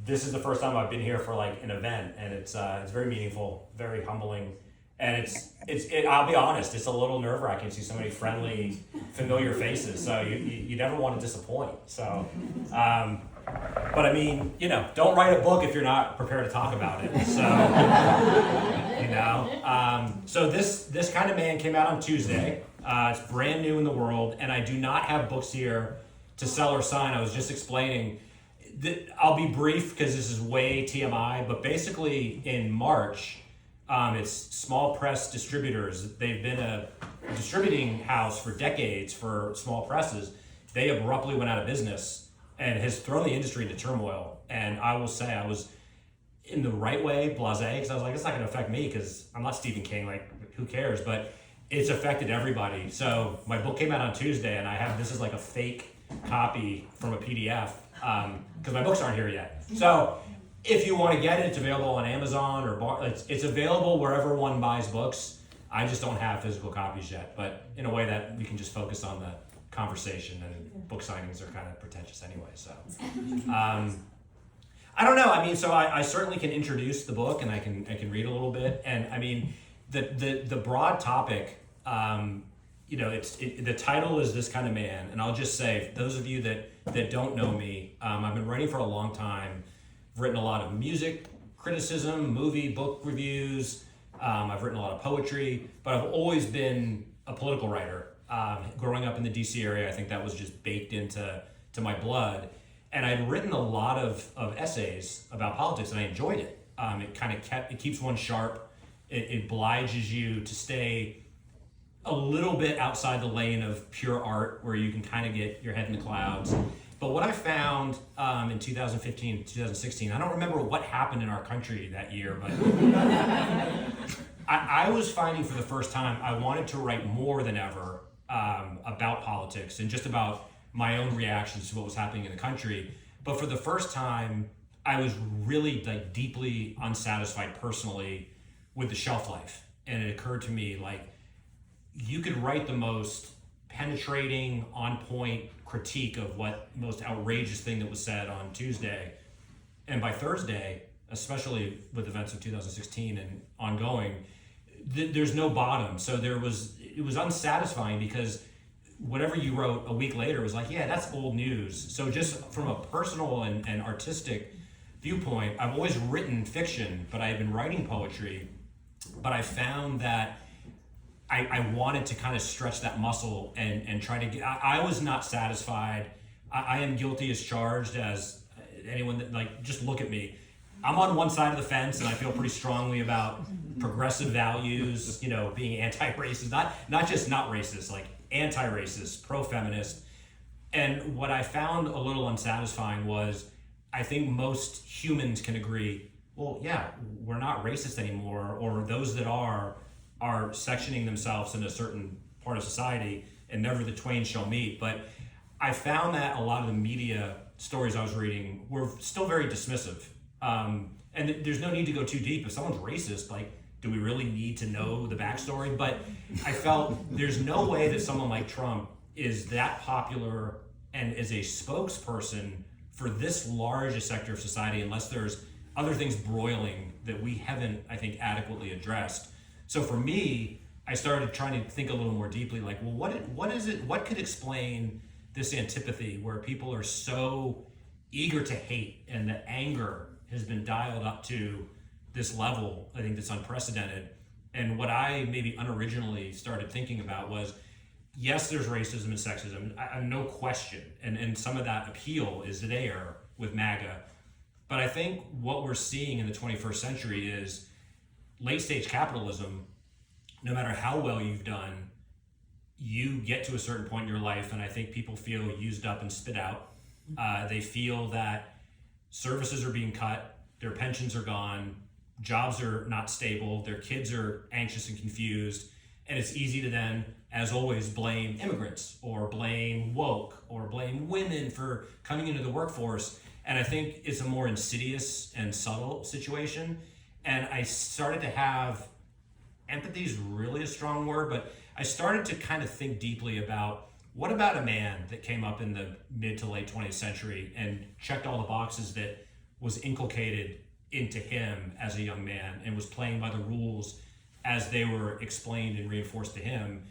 this is the first time I've been here for like an event, and it's very meaningful, very humbling, and I'll be honest, it's a little nerve wracking to see so many friendly, familiar faces. So you never want to disappoint. So, but I mean, don't write a book if you're not prepared to talk about it. So, so this kind of man came out on Tuesday. It's brand new in the world, and I do not have books here to sell or sign. I was just explaining. I'll be brief because this is way TMI, but basically in March, it's Small Press Distributors. They've been a distributing house for decades for small presses. They abruptly went out of business and has thrown the industry into turmoil. And I will say I was in the right way blasé, because I was like, it's not going to affect me because I'm not Stephen King, like who cares? But it's affected everybody. So my book came out on Tuesday, and this is like a fake copy from a PDF because my books aren't here yet. So if you want to get it, it's available on Amazon or it's available wherever one buys books. I just don't have physical copies yet, but in a way that we can just focus on the conversation, and book signings are kind of pretentious anyway. So I don't know. I mean, so I certainly can introduce the book, and I can read a little bit. And I mean, the broad topic, the title is This Kind of Man. And I'll just say, those of you that don't know me, I've been writing for a long time. I've written a lot of music criticism, movie, book reviews. I've written a lot of poetry, but I've always been a political writer. Growing up in the DC area, I think that was just baked into my blood. And I'd written a lot of essays about politics, and I enjoyed it. It keeps one sharp. It obliges you to stay a little bit outside the lane of pure art, where you can kind of get your head in the clouds. But what I found in 2015, 2016, I don't remember what happened in our country that year, but I was finding for the first time I wanted to write more than ever about politics and just about my own reactions to what was happening in the country. But for the first time, I was really deeply unsatisfied personally with the shelf life. And it occurred to me, you could write the most penetrating, on point critique of what most outrageous thing that was said on Tuesday. And by Thursday, especially with events of 2016 and ongoing, there's no bottom. So it was unsatisfying, because whatever you wrote a week later was like, yeah, that's old news. So just from a personal and artistic viewpoint, I've always written fiction, but I've been writing poetry. But I found that I wanted to kind of stretch that muscle and try to get, I was not satisfied. I am guilty as charged as anyone that, just look at me. I'm on one side of the fence, and I feel pretty strongly about progressive values, being anti-racist, not just not racist, anti-racist, pro-feminist. And what I found a little unsatisfying was, I think most humans can agree, well, yeah, we're not racist anymore, or those that are sectioning themselves in a certain part of society, and never the twain shall meet. But I found that a lot of the media stories I was reading were still very dismissive. And there's no need to go too deep. If someone's racist, do we really need to know the backstory? But I felt there's no way that someone like Trump is that popular and is a spokesperson for this large a sector of society, unless there's other things broiling that we haven't, I think, adequately addressed. So for me, I started trying to think a little more deeply, what is it, what could explain this antipathy where people are so eager to hate, and the anger has been dialed up to this level, I think, that's unprecedented. And what I maybe unoriginally started thinking about was, yes, there's racism and sexism, no question, and some of that appeal is there with MAGA. But I think what we're seeing in the 21st century is late stage capitalism. No matter how well you've done, you get to a certain point in your life, and I think people feel used up and spit out. They feel that services are being cut, their pensions are gone, jobs are not stable, their kids are anxious and confused, and it's easy to then, as always, blame immigrants or blame woke or blame women for coming into the workforce. And I think it's a more insidious and subtle situation. And I started to have, empathy is really a strong word, but I started to kind of think deeply about, what about a man that came up in the mid to late 20th century and checked all the boxes that was inculcated into him as a young man and was playing by the rules as they were explained and reinforced to him,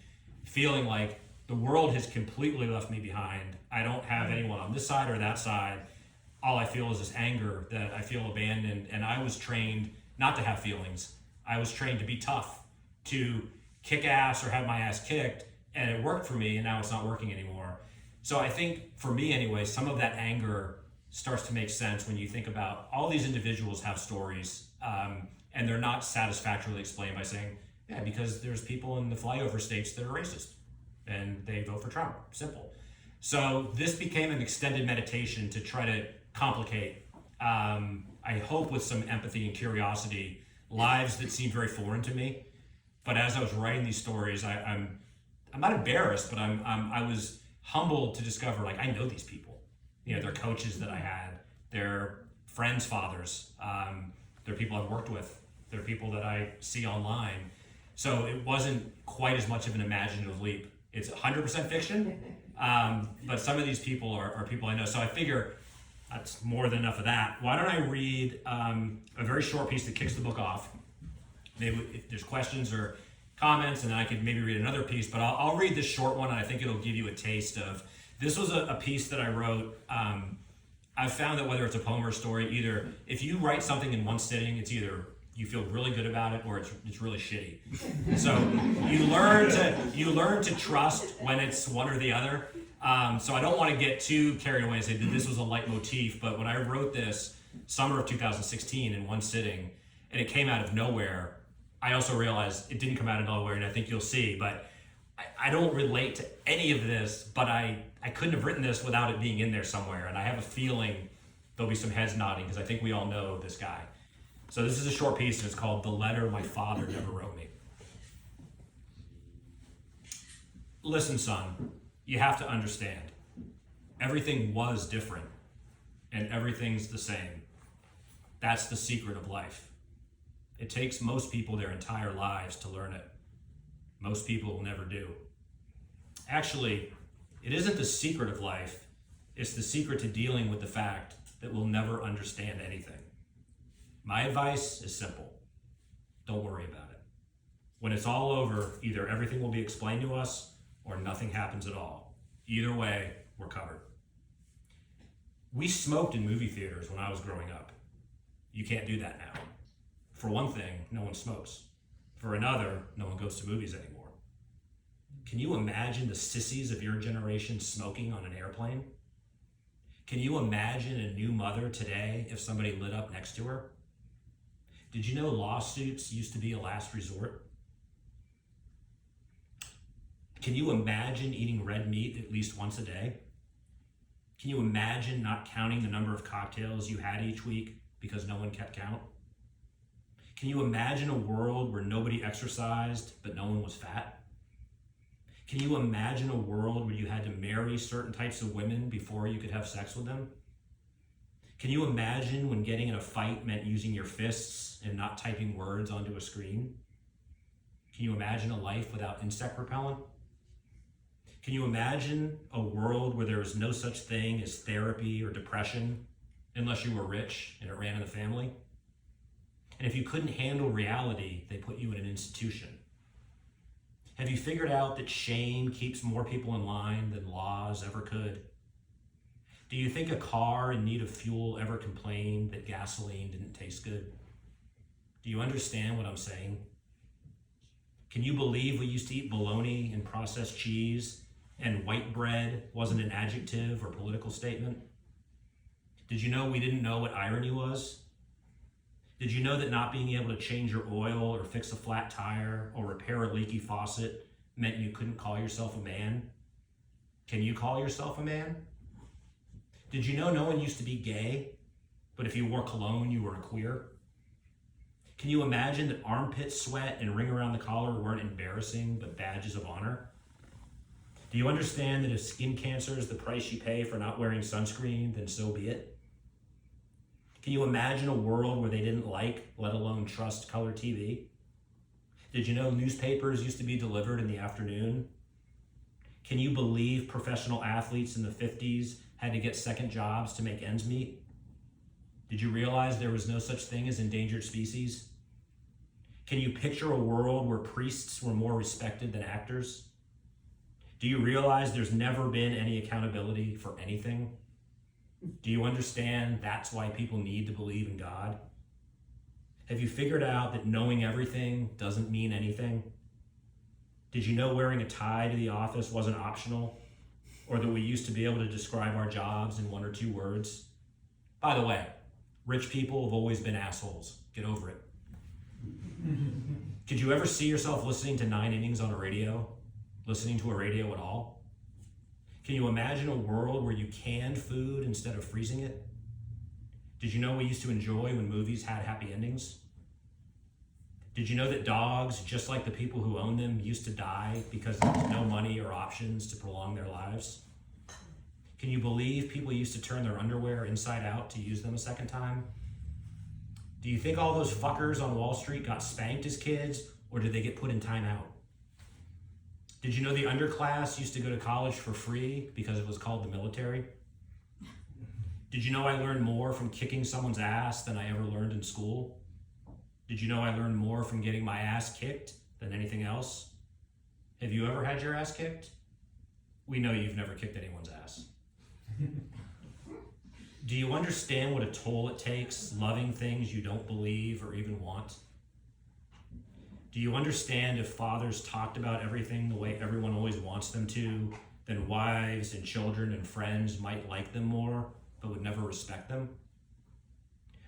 feeling like the world has completely left me behind. I don't have anyone on this side or that side. All I feel is this anger that I feel abandoned. And I was trained not to have feelings. I was trained to be tough, to kick ass or have my ass kicked. And it worked for me, and now it's not working anymore. So I think for me anyway, some of that anger starts to make sense when you think about all these individuals have stories, and they're not satisfactorily explained by saying, yeah, because there's people in the flyover states that are racist and they vote for Trump. Simple. So this became an extended meditation to try to complicate, I hope with some empathy and curiosity, lives that seem very foreign to me. But as I was writing these stories, I'm not embarrassed, but I was humbled to discover, like, I know these people. You know, they're coaches that I had, they're friends' fathers, they're people I've worked with, they're people that I see online. So it wasn't quite as much of an imaginative leap. It's 100% fiction, but some of these people are people I know. So I figure that's more than enough of that. Why don't I read a very short piece that kicks the book off? Maybe if there's questions or comments, and then I could maybe read another piece, but I'll read this short one, and I think it'll give you a taste of. This was a piece that I wrote. I've found that whether it's a poem or a story, either if you write something in one sitting, it's either you feel really good about it or it's really shitty. So you learn to trust when it's one or the other. So I don't want to get too carried away and say that this was a leitmotif, but when I wrote this summer of 2016 in one sitting, and it came out of nowhere, I also realized it didn't come out of nowhere, and I think you'll see, but I don't relate to any of this, but I couldn't have written this without it being in there somewhere. And I have a feeling there'll be some heads nodding because I think we all know this guy. So this is a short piece, and it's called The Letter My Father Never Wrote Me. Listen, son, you have to understand. Everything was different, and everything's the same. That's the secret of life. It takes most people their entire lives to learn it. Most people will never do. Actually, it isn't the secret of life, it's the secret to dealing with the fact that we'll never understand anything. My advice is simple. Don't worry about it. When it's all over, either everything will be explained to us or nothing happens at all. Either way, we're covered. We smoked in movie theaters when I was growing up. You can't do that now. For one thing, no one smokes. For another, no one goes to movies anymore. Can you imagine the sissies of your generation smoking on an airplane? Can you imagine a new mother today if somebody lit up next to her? Did you know lawsuits used to be a last resort? Can you imagine eating red meat at least once a day? Can you imagine not counting the number of cocktails you had each week because no one kept count? Can you imagine a world where nobody exercised but no one was fat? Can you imagine a world where you had to marry certain types of women before you could have sex with them? Can you imagine when getting in a fight meant using your fists and not typing words onto a screen? Can you imagine a life without insect repellent? Can you imagine a world where there was no such thing as therapy or depression unless you were rich and it ran in the family? And if you couldn't handle reality, they put you in an institution. Have you figured out that shame keeps more people in line than laws ever could? Do you think a car in need of fuel ever complained that gasoline didn't taste good? Do you understand what I'm saying? Can you believe we used to eat bologna and processed cheese and white bread wasn't an adjective or political statement? Did you know we didn't know what irony was? Did you know that not being able to change your oil or fix a flat tire or repair a leaky faucet meant you couldn't call yourself a man? Can you call yourself a man? Did you know no one used to be gay, but if you wore cologne, you were a queer? Can you imagine that armpit sweat and ring around the collar weren't embarrassing, but badges of honor? Do you understand that if skin cancer is the price you pay for not wearing sunscreen, then so be it? Can you imagine a world where they didn't like, let alone trust, color TV? Did you know newspapers used to be delivered in the afternoon? Can you believe professional athletes in the 50s had to get second jobs to make ends meet? Did you realize there was no such thing as endangered species? Can you picture a world where priests were more respected than actors? Do you realize there's never been any accountability for anything? Do you understand that's why people need to believe in God? Have you figured out that knowing everything doesn't mean anything? Did you know wearing a tie to the office wasn't optional? Or that we used to be able to describe our jobs in 1 or 2 words? By the way, rich people have always been assholes. Get over it. Could you ever see yourself listening to 9 innings on a radio? Listening to a radio at all? Can you imagine a world where you canned food instead of freezing it? Did you know we used to enjoy when movies had happy endings? Did you know that dogs, just like the people who own them, used to die because there was no money or options to prolong their lives? Can you believe people used to turn their underwear inside out to use them a second time? Do you think all those fuckers on Wall Street got spanked as kids, or did they get put in timeout? Did you know the underclass used to go to college for free because it was called the military? Did you know I learned more from kicking someone's ass than I ever learned in school? Did you know I learned more from getting my ass kicked than anything else? Have you ever had your ass kicked? We know you've never kicked anyone's ass. Do you understand what a toll it takes loving things you don't believe or even want? Do you understand if fathers talked about everything the way everyone always wants them to, then wives and children and friends might like them more, but would never respect them?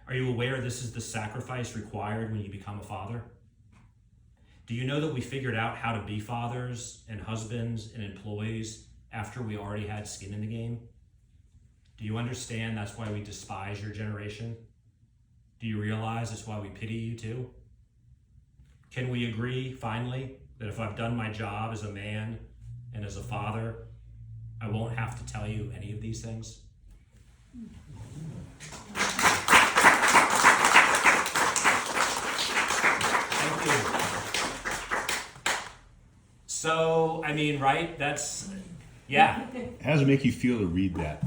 Are you aware this is the sacrifice required when you become a father? Do you know that we figured out how to be fathers and husbands and employees after we already had skin in the game? Do you understand that's why we despise your generation? Do you realize that's why we pity you too? Can we agree, finally, that if I've done my job as a man and as a father, I won't have to tell you any of these things? Thank you. So, I mean, right? That's, yeah. How does it make you feel to read that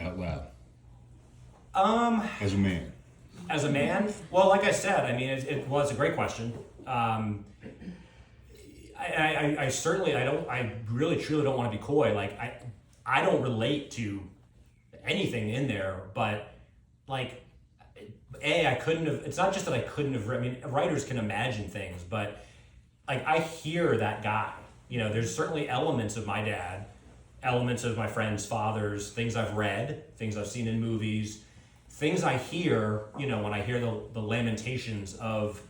out loud? As a man. As a man? Well, like I said, I mean, it's a great question. I certainly, I really truly don't want to be coy. Like, I don't relate to anything in there, but like, I couldn't have, it's not just that I couldn't have, I mean, writers can imagine things, but like, I hear that guy, you know, there's certainly elements of my dad, elements of my friends' fathers, things I've read, things I've seen in movies, things I hear, you know, when I hear the lamentations of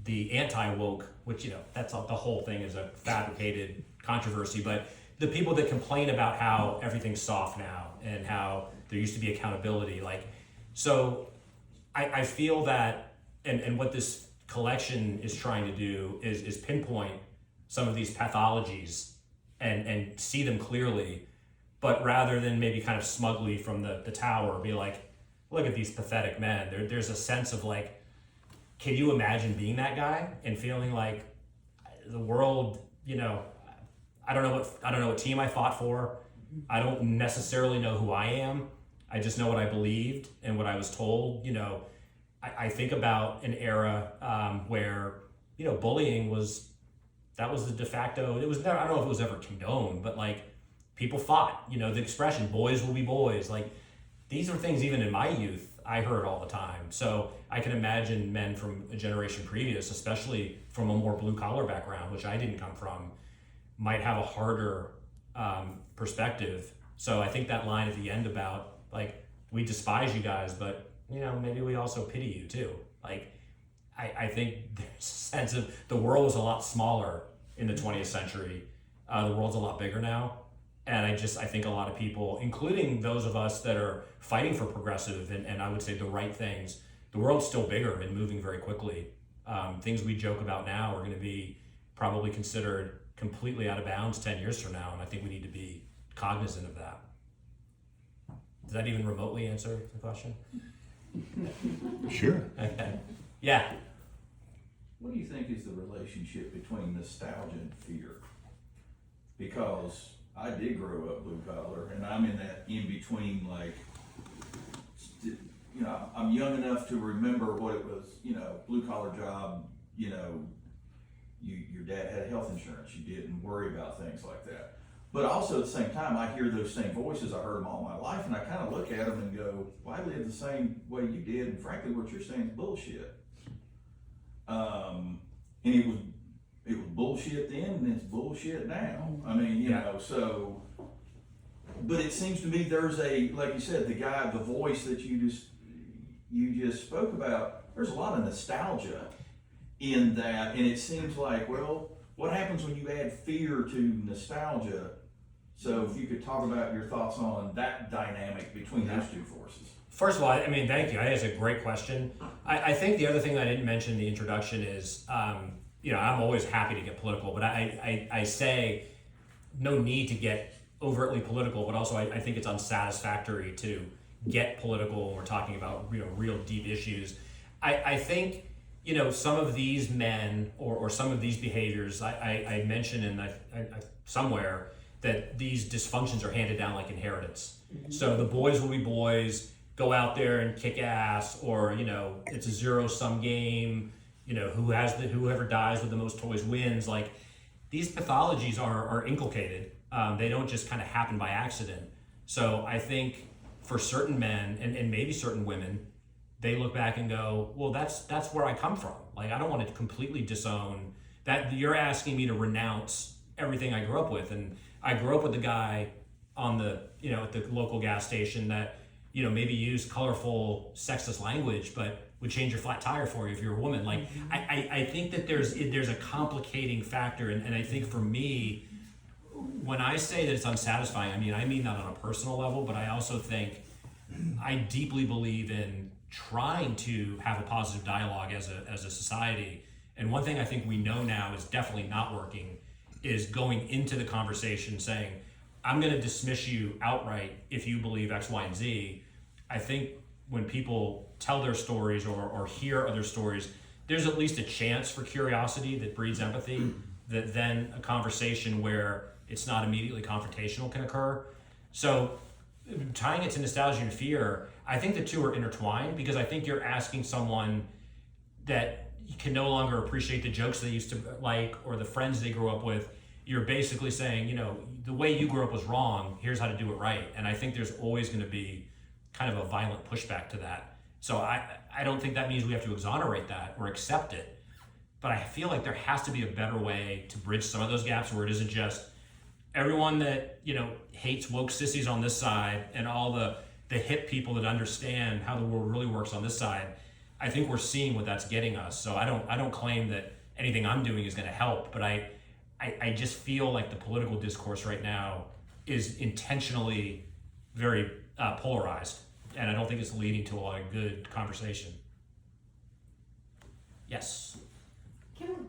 the anti-woke, which, you know, that's the whole thing is a fabricated controversy, but the people that complain about how everything's soft now and how there used to be accountability, like, so I feel that, and what this collection is trying to do is pinpoint some of these pathologies and see them clearly, but rather than maybe kind of smugly from the tower be like, look at these pathetic men. There's a sense of like, can you imagine being that guy and feeling like the world, you know, I don't know what team I fought for. I don't necessarily know who I am. I just know what I believed and what I was told. You know, I think about an era where, you know, bullying was the de facto, it was never, I don't know if it was ever condoned, but like people fought, you know, the expression, boys will be boys. Like these are things even in my youth I heard all the time. So I can imagine men from a generation previous, especially from a more blue collar background, which I didn't come from, might have a harder perspective. So I think that line at the end about like, we despise you guys, but you know, maybe we also pity you too. Like, I think there's a sense of the world was a lot smaller in the 20th century. The world's a lot bigger now. And I think a lot of people, including those of us that are fighting for progressive and I would say the right things, the world's still bigger and moving very quickly. Things we joke about now are going to be probably considered completely out of bounds 10 years from now. And I think we need to be cognizant of that. Does that even remotely answer the question? Sure. Okay. Yeah. What do you think is the relationship between nostalgia and fear? Because I did grow up blue collar, and I'm in that in between, like, you you know, I'm young enough to remember what it was, you know, blue collar job, you know, your dad had health insurance, you didn't worry about things like that. But also at the same time, I hear those same voices, I heard them all my life, and I kind of look at them and go, well, I live the same way you did, and frankly, what you're saying is bullshit. And it was bullshit then, and it's bullshit now. I mean, you know, so, but it seems to me there's like you said, the voice that you just spoke about, there's a lot of nostalgia in that, and it seems like, well, what happens when you add fear to nostalgia? So if you could talk about your thoughts on that dynamic between those two forces. First of all, I mean, thank you. I think it's a great question. I think the other thing I didn't mention in the introduction is, you know, I'm always happy to get political, but I say no need to get overtly political, but also I think it's unsatisfactory to get political when we're talking about, you know, real deep issues. I think, you know, some of these men or some of these behaviors, I mentioned in somewhere that these dysfunctions are handed down like inheritance. Mm-hmm. So the boys will be boys, go out there and kick ass, or, you know, it's a zero-sum game, you know, whoever dies with the most toys wins. Like, these pathologies are inculcated. They don't just kind of happen by accident. So I think for certain men and maybe certain women, they look back and go, well, that's where I come from. Like, I don't want to completely disown that. You're asking me to renounce everything I grew up with. And I grew up with a guy on the, you know, at the local gas station that, you know, maybe used colorful sexist language, but would change your flat tire for you if you're a woman. Like, I think that there's a complicating factor. And I think for me, when I say that it's unsatisfying, I mean that on a personal level, but I also think I deeply believe in trying to have a positive dialogue as a society. And one thing I think we know now is definitely not working is going into the conversation saying, I'm going to dismiss you outright if you believe X, Y, and Z. I think when people tell their stories or hear other stories, there's at least a chance for curiosity that breeds empathy, that then a conversation where it's not immediately confrontational can occur. So tying it to nostalgia and fear, I think the two are intertwined, because I think you're asking someone that can no longer appreciate the jokes they used to like or the friends they grew up with. You're basically saying, you know, the way you grew up was wrong, here's how to do it right. And I think there's always going to be kind of a violent pushback to that. So I don't think that means we have to exonerate that or accept it. But I feel like there has to be a better way to bridge some of those gaps where it isn't just everyone that, you know, hates woke sissies on this side and all the hip people that understand how the world really works on this side. I think we're seeing what that's getting us. So I don't claim that anything I'm doing is going to help, but I just feel like the political discourse right now is intentionally very polarized, and I don't think it's leading to a lot of good conversation. Yes. Can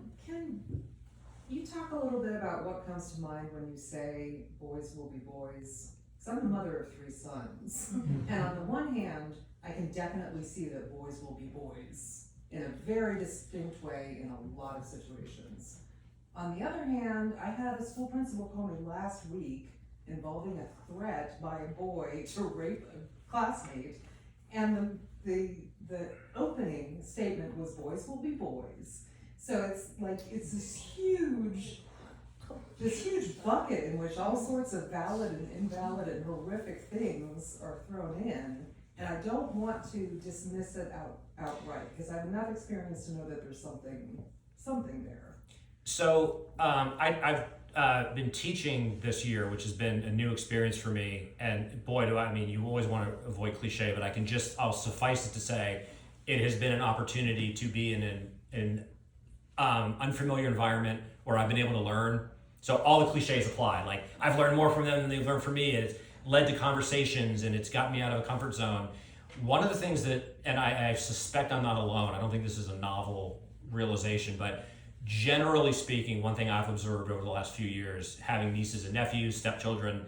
you talk a little bit about what comes to mind when you say boys will be boys? Because I'm the mother of 3 sons, and on the one hand, I can definitely see that boys will be boys in a very distinct way in a lot of situations. On the other hand, I had a school principal call me last week involving a threat by a boy to rape a classmate, and the opening statement was boys will be boys. So it's like, it's this huge bucket in which all sorts of valid and invalid and horrific things are thrown in. And I don't want to dismiss it outright, because I have enough experience to know that there's something there. So I've been teaching this year, which has been a new experience for me. And boy, you always want to avoid cliche, but I'll suffice it to say, it has been an opportunity to be in an unfamiliar environment where I've been able to learn. So all the cliches apply. Like, I've learned more from them than they've learned from me. It's led to conversations, and it's got me out of a comfort zone. One of the things that, and I suspect I'm not alone, I don't think this is a novel realization, but generally speaking, one thing I've observed over the last few years, having nieces and nephews, stepchildren,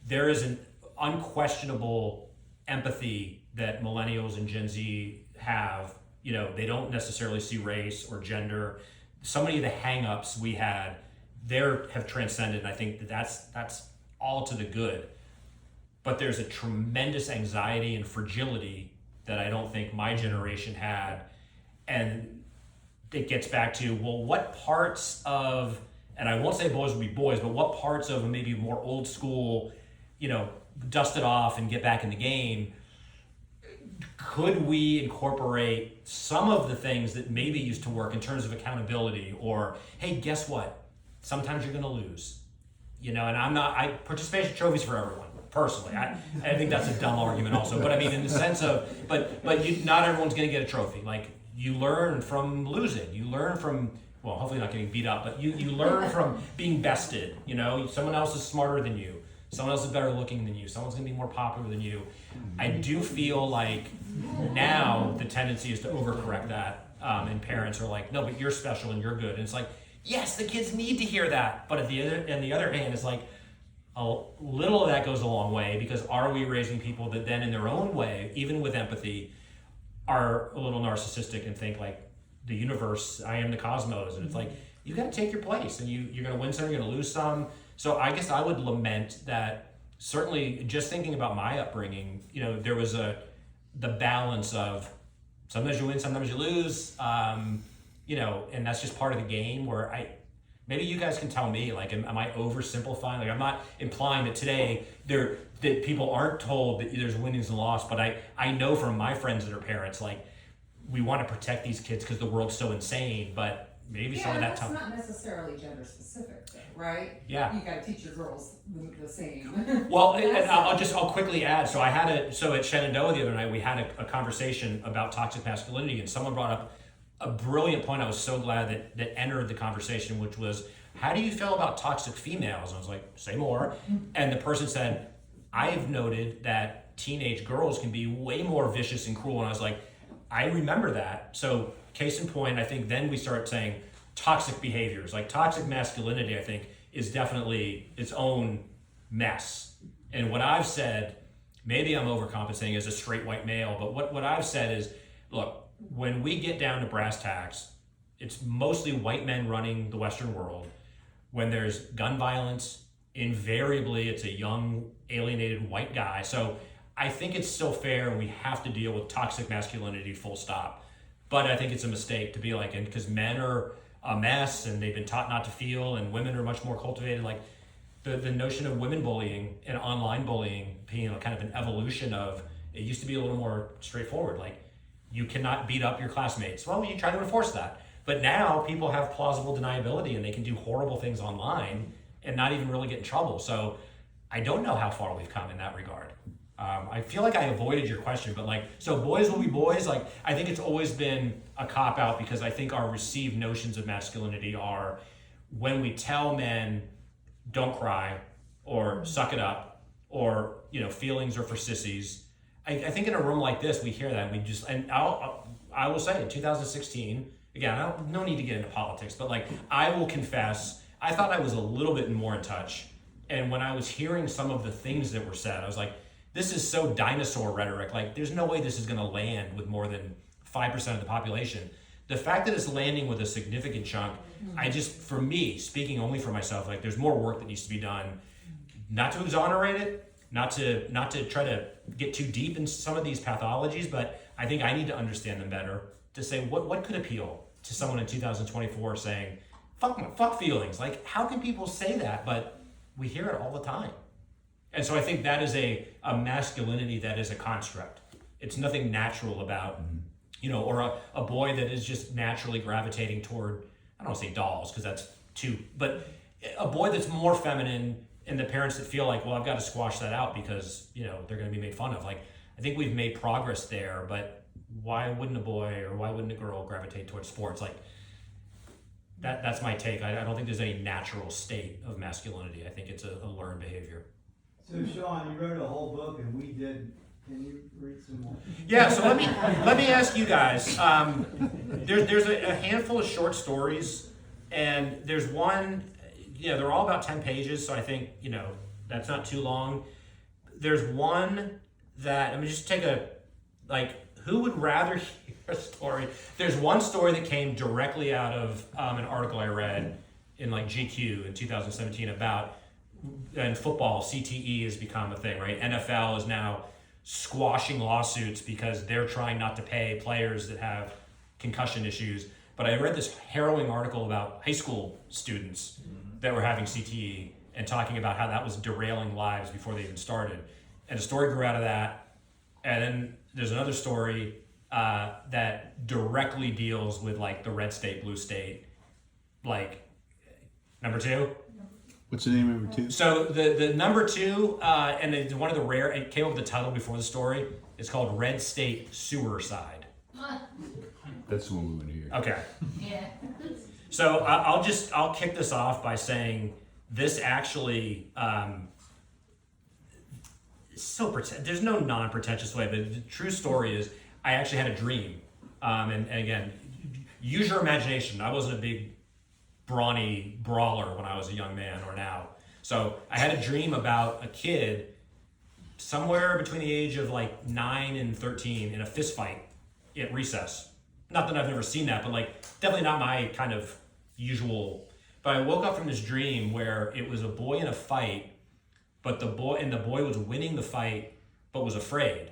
there is an unquestionable empathy that millennials and Gen Z have. You know, they don't necessarily see race or gender. So many of the hang-ups we had there have transcended, and I think that's all to the good. But there's a tremendous anxiety and fragility that I don't think my generation had. And it gets back to, well, what parts of, and I won't say boys will be boys, but what parts of maybe more old school, dust it off and get back in the game, could we incorporate some of the things that maybe used to work in terms of accountability, or, hey, guess what? Sometimes you're going to lose, and participation trophies for everyone. Personally, I think that's a dumb argument also, but I mean, in the sense of, not everyone's going to get a trophy. Like, you learn from losing, you learn from, well, hopefully not getting beat up, but you learn from being bested. Someone else is smarter than you, someone else is better looking than you, someone's going to be more popular than you. I do feel like now the tendency is to overcorrect that, and parents are like, no, but you're special and you're good, and it's like, yes, the kids need to hear that, but on the other hand, it's like, a little of that goes a long way, because are we raising people that then in their own way, even with empathy, are a little narcissistic and think like the universe, I am the cosmos, and it's like, you got to take your place, and you're going to win some, you're going to lose some. So I guess I would lament that, certainly just thinking about my upbringing, there was the balance of sometimes you win, sometimes you lose, and that's just part of the game, where maybe you guys can tell me, like, am I oversimplifying? Like, I'm not implying that today that people aren't told that there's winnings and losses, but I know from my friends that are parents, like, we want to protect these kids because the world's so insane, but maybe some of that time. That's not necessarily gender specific, though, right? Yeah. You got to teach your girls the same. Well, and I'll quickly add. So at Shenandoah the other night, we had a conversation about toxic masculinity, and someone brought up a brilliant point. I was so glad that entered the conversation, which was, how do you feel about toxic females? And I was like, say more. And the person said, I've noted that teenage girls can be way more vicious and cruel. And I was like, I remember that. So case in point, I think then we start saying toxic behaviors, like toxic masculinity, I think is definitely its own mess. And what I've said, maybe I'm overcompensating as a straight white male, but what I've said is, look, when we get down to brass tacks, it's mostly white men running the Western world. When there's gun violence, invariably it's a young, alienated white guy. So I think it's still fair, and we have to deal with toxic masculinity, full stop. But I think it's a mistake to be like, and because men are a mess and they've been taught not to feel, and women are much more cultivated, like the notion of women bullying and online bullying being kind of an evolution of, it used to be a little more straightforward, like, you cannot beat up your classmates. Well, you try to enforce that. But now people have plausible deniability, and they can do horrible things online and not even really get in trouble. So I don't know how far we've come in that regard. I feel like I avoided your question, but so boys will be boys. Like, I think it's always been a cop-out, because I think our received notions of masculinity are, when we tell men, don't cry, or suck it up, or, feelings are for sissies. I think in a room like this, we hear that, and I will say in 2016, again, no need to get into politics, but I will confess, I thought I was a little bit more in touch. And when I was hearing some of the things that were said, I was like, this is so dinosaur rhetoric. Like, there's no way this is going to land with more than 5% of the population. The fact that it's landing with a significant chunk, for me, speaking only for myself, there's more work that needs to be done, not to exonerate it, not to try to get too deep in some of these pathologies, but I think I need to understand them better to say what could appeal to someone in 2024 saying, fuck feelings. Like, how can people say that? But we hear it all the time. And so I think that is a masculinity that is a construct. It's nothing natural about, or a boy that is just naturally gravitating toward, I don't want to say dolls, because that's too, but a boy that's more feminine, and the parents that feel like, well, I've got to squash that out because, they're going to be made fun of. Like, I think we've made progress there, but why wouldn't a boy or why wouldn't a girl gravitate towards sports? Like, that's my take. I don't think there's any natural state of masculinity. I think it's a learned behavior. So Sean, you wrote a whole book, and we did. Can you read some more? Yeah. So let me ask you guys. There's a handful of short stories, and there's one. They're all about 10 pages, so I think that's not too long. There's one that, let me just take who would rather hear a story? There's one story that came directly out of an article I read in GQ in 2017 about, and football, CTE has become a thing, right? NFL is now squashing lawsuits because they're trying not to pay players that have concussion issues. But I read this harrowing article about high school students that were having CTE and talking about how that was derailing lives before they even started. And a story grew out of that. And then there's another story that directly deals with like the red state, blue state, like number 2. What's the name of number 2? So the number 2, and it's one of the rare, it came up with the title before the story. It's called Red State Sewer Side. That's the one we want to hear. Okay. Yeah. So I'll kick this off by saying this actually, there's no non-pretentious way, but the true story is I actually had a dream. And again, use your imagination. I wasn't a big brawny brawler when I was a young man or now. So I had a dream about a kid somewhere between the age of like 9 and 13 in a fist fight at recess. Not that I've never seen that, but like definitely not my kind of usual. But I woke up from this dream where it was a boy in a fight, but the boy was winning the fight, but was afraid.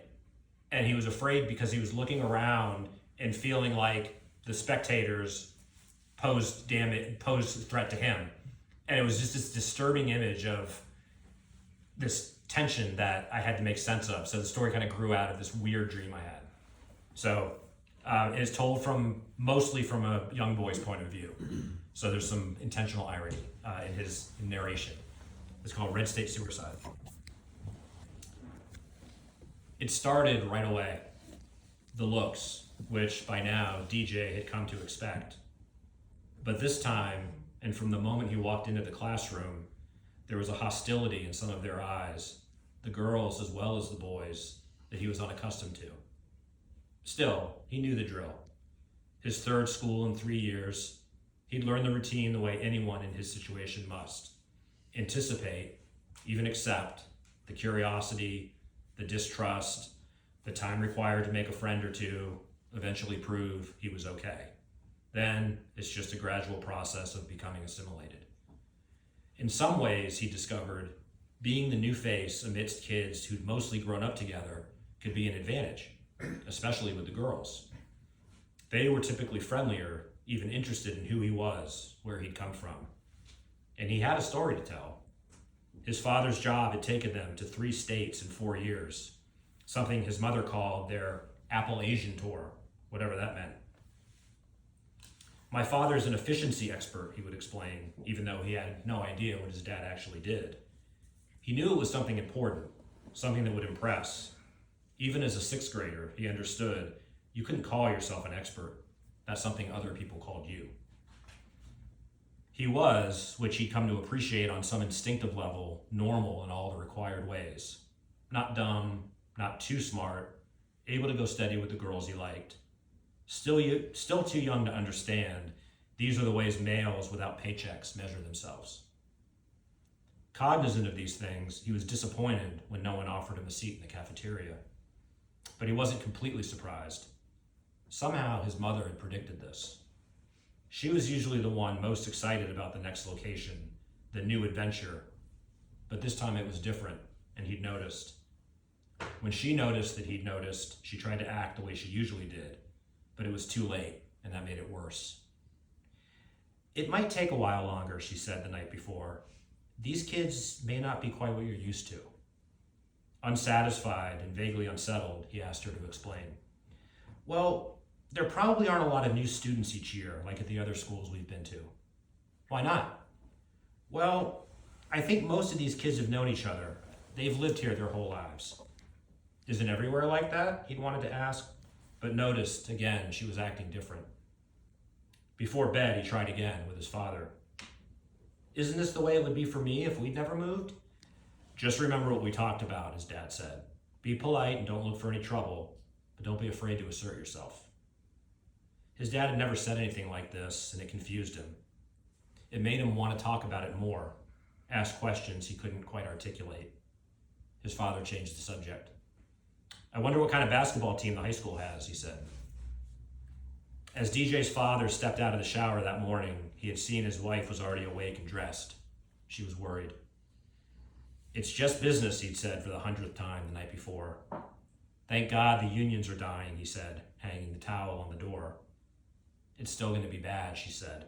And he was afraid because he was looking around and feeling like the spectators posed threat to him. And it was just this disturbing image of this tension that I had to make sense of. So the story kind of grew out of this weird dream I had. So it is told mostly from a young boy's point of view. So there's some intentional irony in his narration. It's called Red State Sewer Side. It started right away. The looks, which by now DJ had come to expect. But this time, and from the moment he walked into the classroom, there was a hostility in some of their eyes, the girls as well as the boys, that he was unaccustomed to. Still, he knew the drill. His 3rd school in 3 years, he'd learned the routine the way anyone in his situation must. Anticipate, even accept, the curiosity, the distrust, the time required to make a friend or two, eventually prove he was okay. Then it's just a gradual process of becoming assimilated. In some ways, he discovered, being the new face amidst kids who'd mostly grown up together could be an advantage, especially with the girls. They were typically friendlier, even interested in who he was, where he'd come from. And he had a story to tell. His father's job had taken them to 3 states in 4 years, something his mother called their Appalachian tour, whatever that meant. My father's an efficiency expert, he would explain, even though he had no idea what his dad actually did. He knew it was something important, something that would impress. Even as a 6th grader, he understood you couldn't call yourself an expert. That's something other people called you. He was, which he'd come to appreciate on some instinctive level, normal in all the required ways. Not dumb, not too smart, able to go steady with the girls he liked. Still too young to understand, these are the ways males without paychecks measure themselves. Cognizant of these things, he was disappointed when no one offered him a seat in the cafeteria. But he wasn't completely surprised. Somehow his mother had predicted this. She was usually the one most excited about the next location, the new adventure. But this time it was different, and he'd noticed. When she noticed that he'd noticed, she tried to act the way she usually did. But it was too late, and that made it worse. It might take a while longer, she said the night before. These kids may not be quite what you're used to. Unsatisfied and vaguely unsettled, he asked her to explain. Well, there probably aren't a lot of new students each year, like at the other schools we've been to. Why not? Well, I think most of these kids have known each other. They've lived here their whole lives. Is it everywhere like that? He'd wanted to ask, but noticed, again, she was acting different. Before bed, he tried again with his father. Isn't this the way it would be for me if we'd never moved? Just remember what we talked about, his dad said. Be polite and don't look for any trouble, but don't be afraid to assert yourself. His dad had never said anything like this, and it confused him. It made him want to talk about it more, ask questions he couldn't quite articulate. His father changed the subject. I wonder what kind of basketball team the high school has, he said. As DJ's father stepped out of the shower that morning, he had seen his wife was already awake and dressed. She was worried. It's just business, he'd said for the 100th time the night before. Thank God the unions are dying, he said, hanging the towel on the door. It's still going to be bad, she said.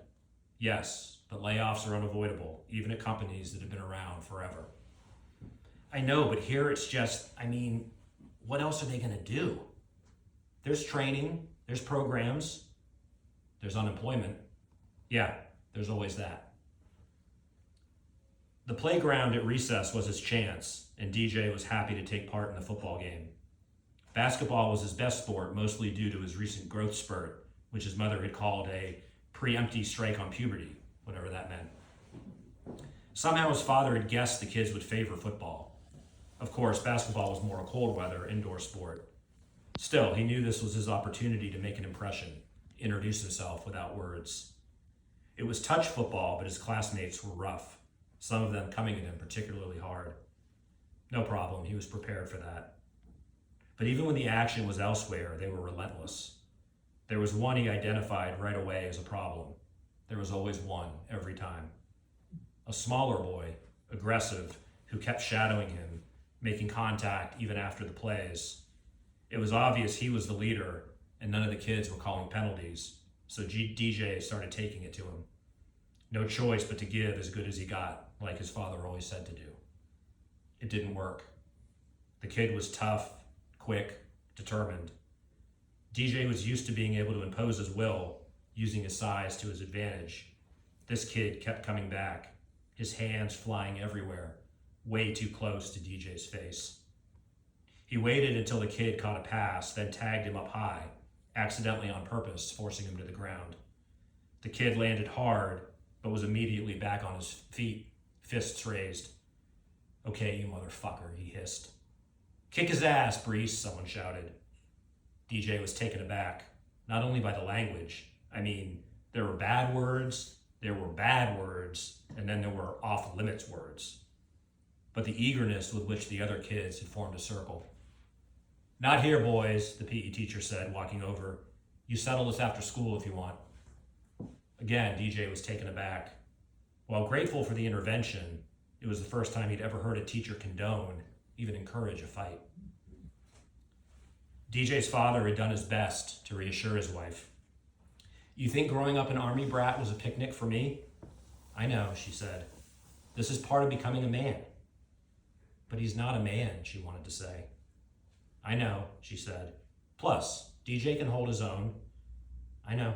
Yes, but layoffs are unavoidable, even at companies that have been around forever. I know, but here it's just, what else are they going to do? There's training, there's programs, there's unemployment. Yeah, there's always that. The playground at recess was his chance, and DJ was happy to take part in the football game. Basketball was his best sport, mostly due to his recent growth spurt, which his mother had called a preemptive strike on puberty, whatever that meant. Somehow his father had guessed the kids would favor football. Of course, basketball was more a cold weather, indoor sport. Still, he knew this was his opportunity to make an impression, introduce himself without words. It was touch football, but his classmates were rough, some of them coming at him particularly hard. No problem, he was prepared for that. But even when the action was elsewhere, they were relentless. There was one he identified right away as a problem. There was always one, every time. A smaller boy, aggressive, who kept shadowing him, making contact even after the plays. It was obvious he was the leader, and none of the kids were calling penalties, so DJ started taking it to him. No choice but to give as good as he got, like his father always said to do. It didn't work. The kid was tough, quick, determined. DJ was used to being able to impose his will, using his size to his advantage. This kid kept coming back, his hands flying everywhere, way too close to DJ's face. He waited until the kid caught a pass, then tagged him up high, accidentally on purpose, forcing him to the ground. The kid landed hard, but was immediately back on his feet, fists raised. "Okay, you motherfucker," he hissed. "Kick his ass, Brees," someone shouted. DJ was taken aback, not only by the language. There were bad words, and then there were off-limits words. But the eagerness with which the other kids had formed a circle. "Not here, boys," the PE teacher said, walking over. "You settle this after school if you want." Again, DJ was taken aback. While grateful for the intervention, it was the first time he'd ever heard a teacher condone, even encourage a fight. DJ's father had done his best to reassure his wife. "You think growing up an army brat was a picnic for me?" "I know," she said. "This is part of becoming a man." "But he's not a man," she wanted to say. "I know," she said. "Plus, DJ can hold his own." "I know.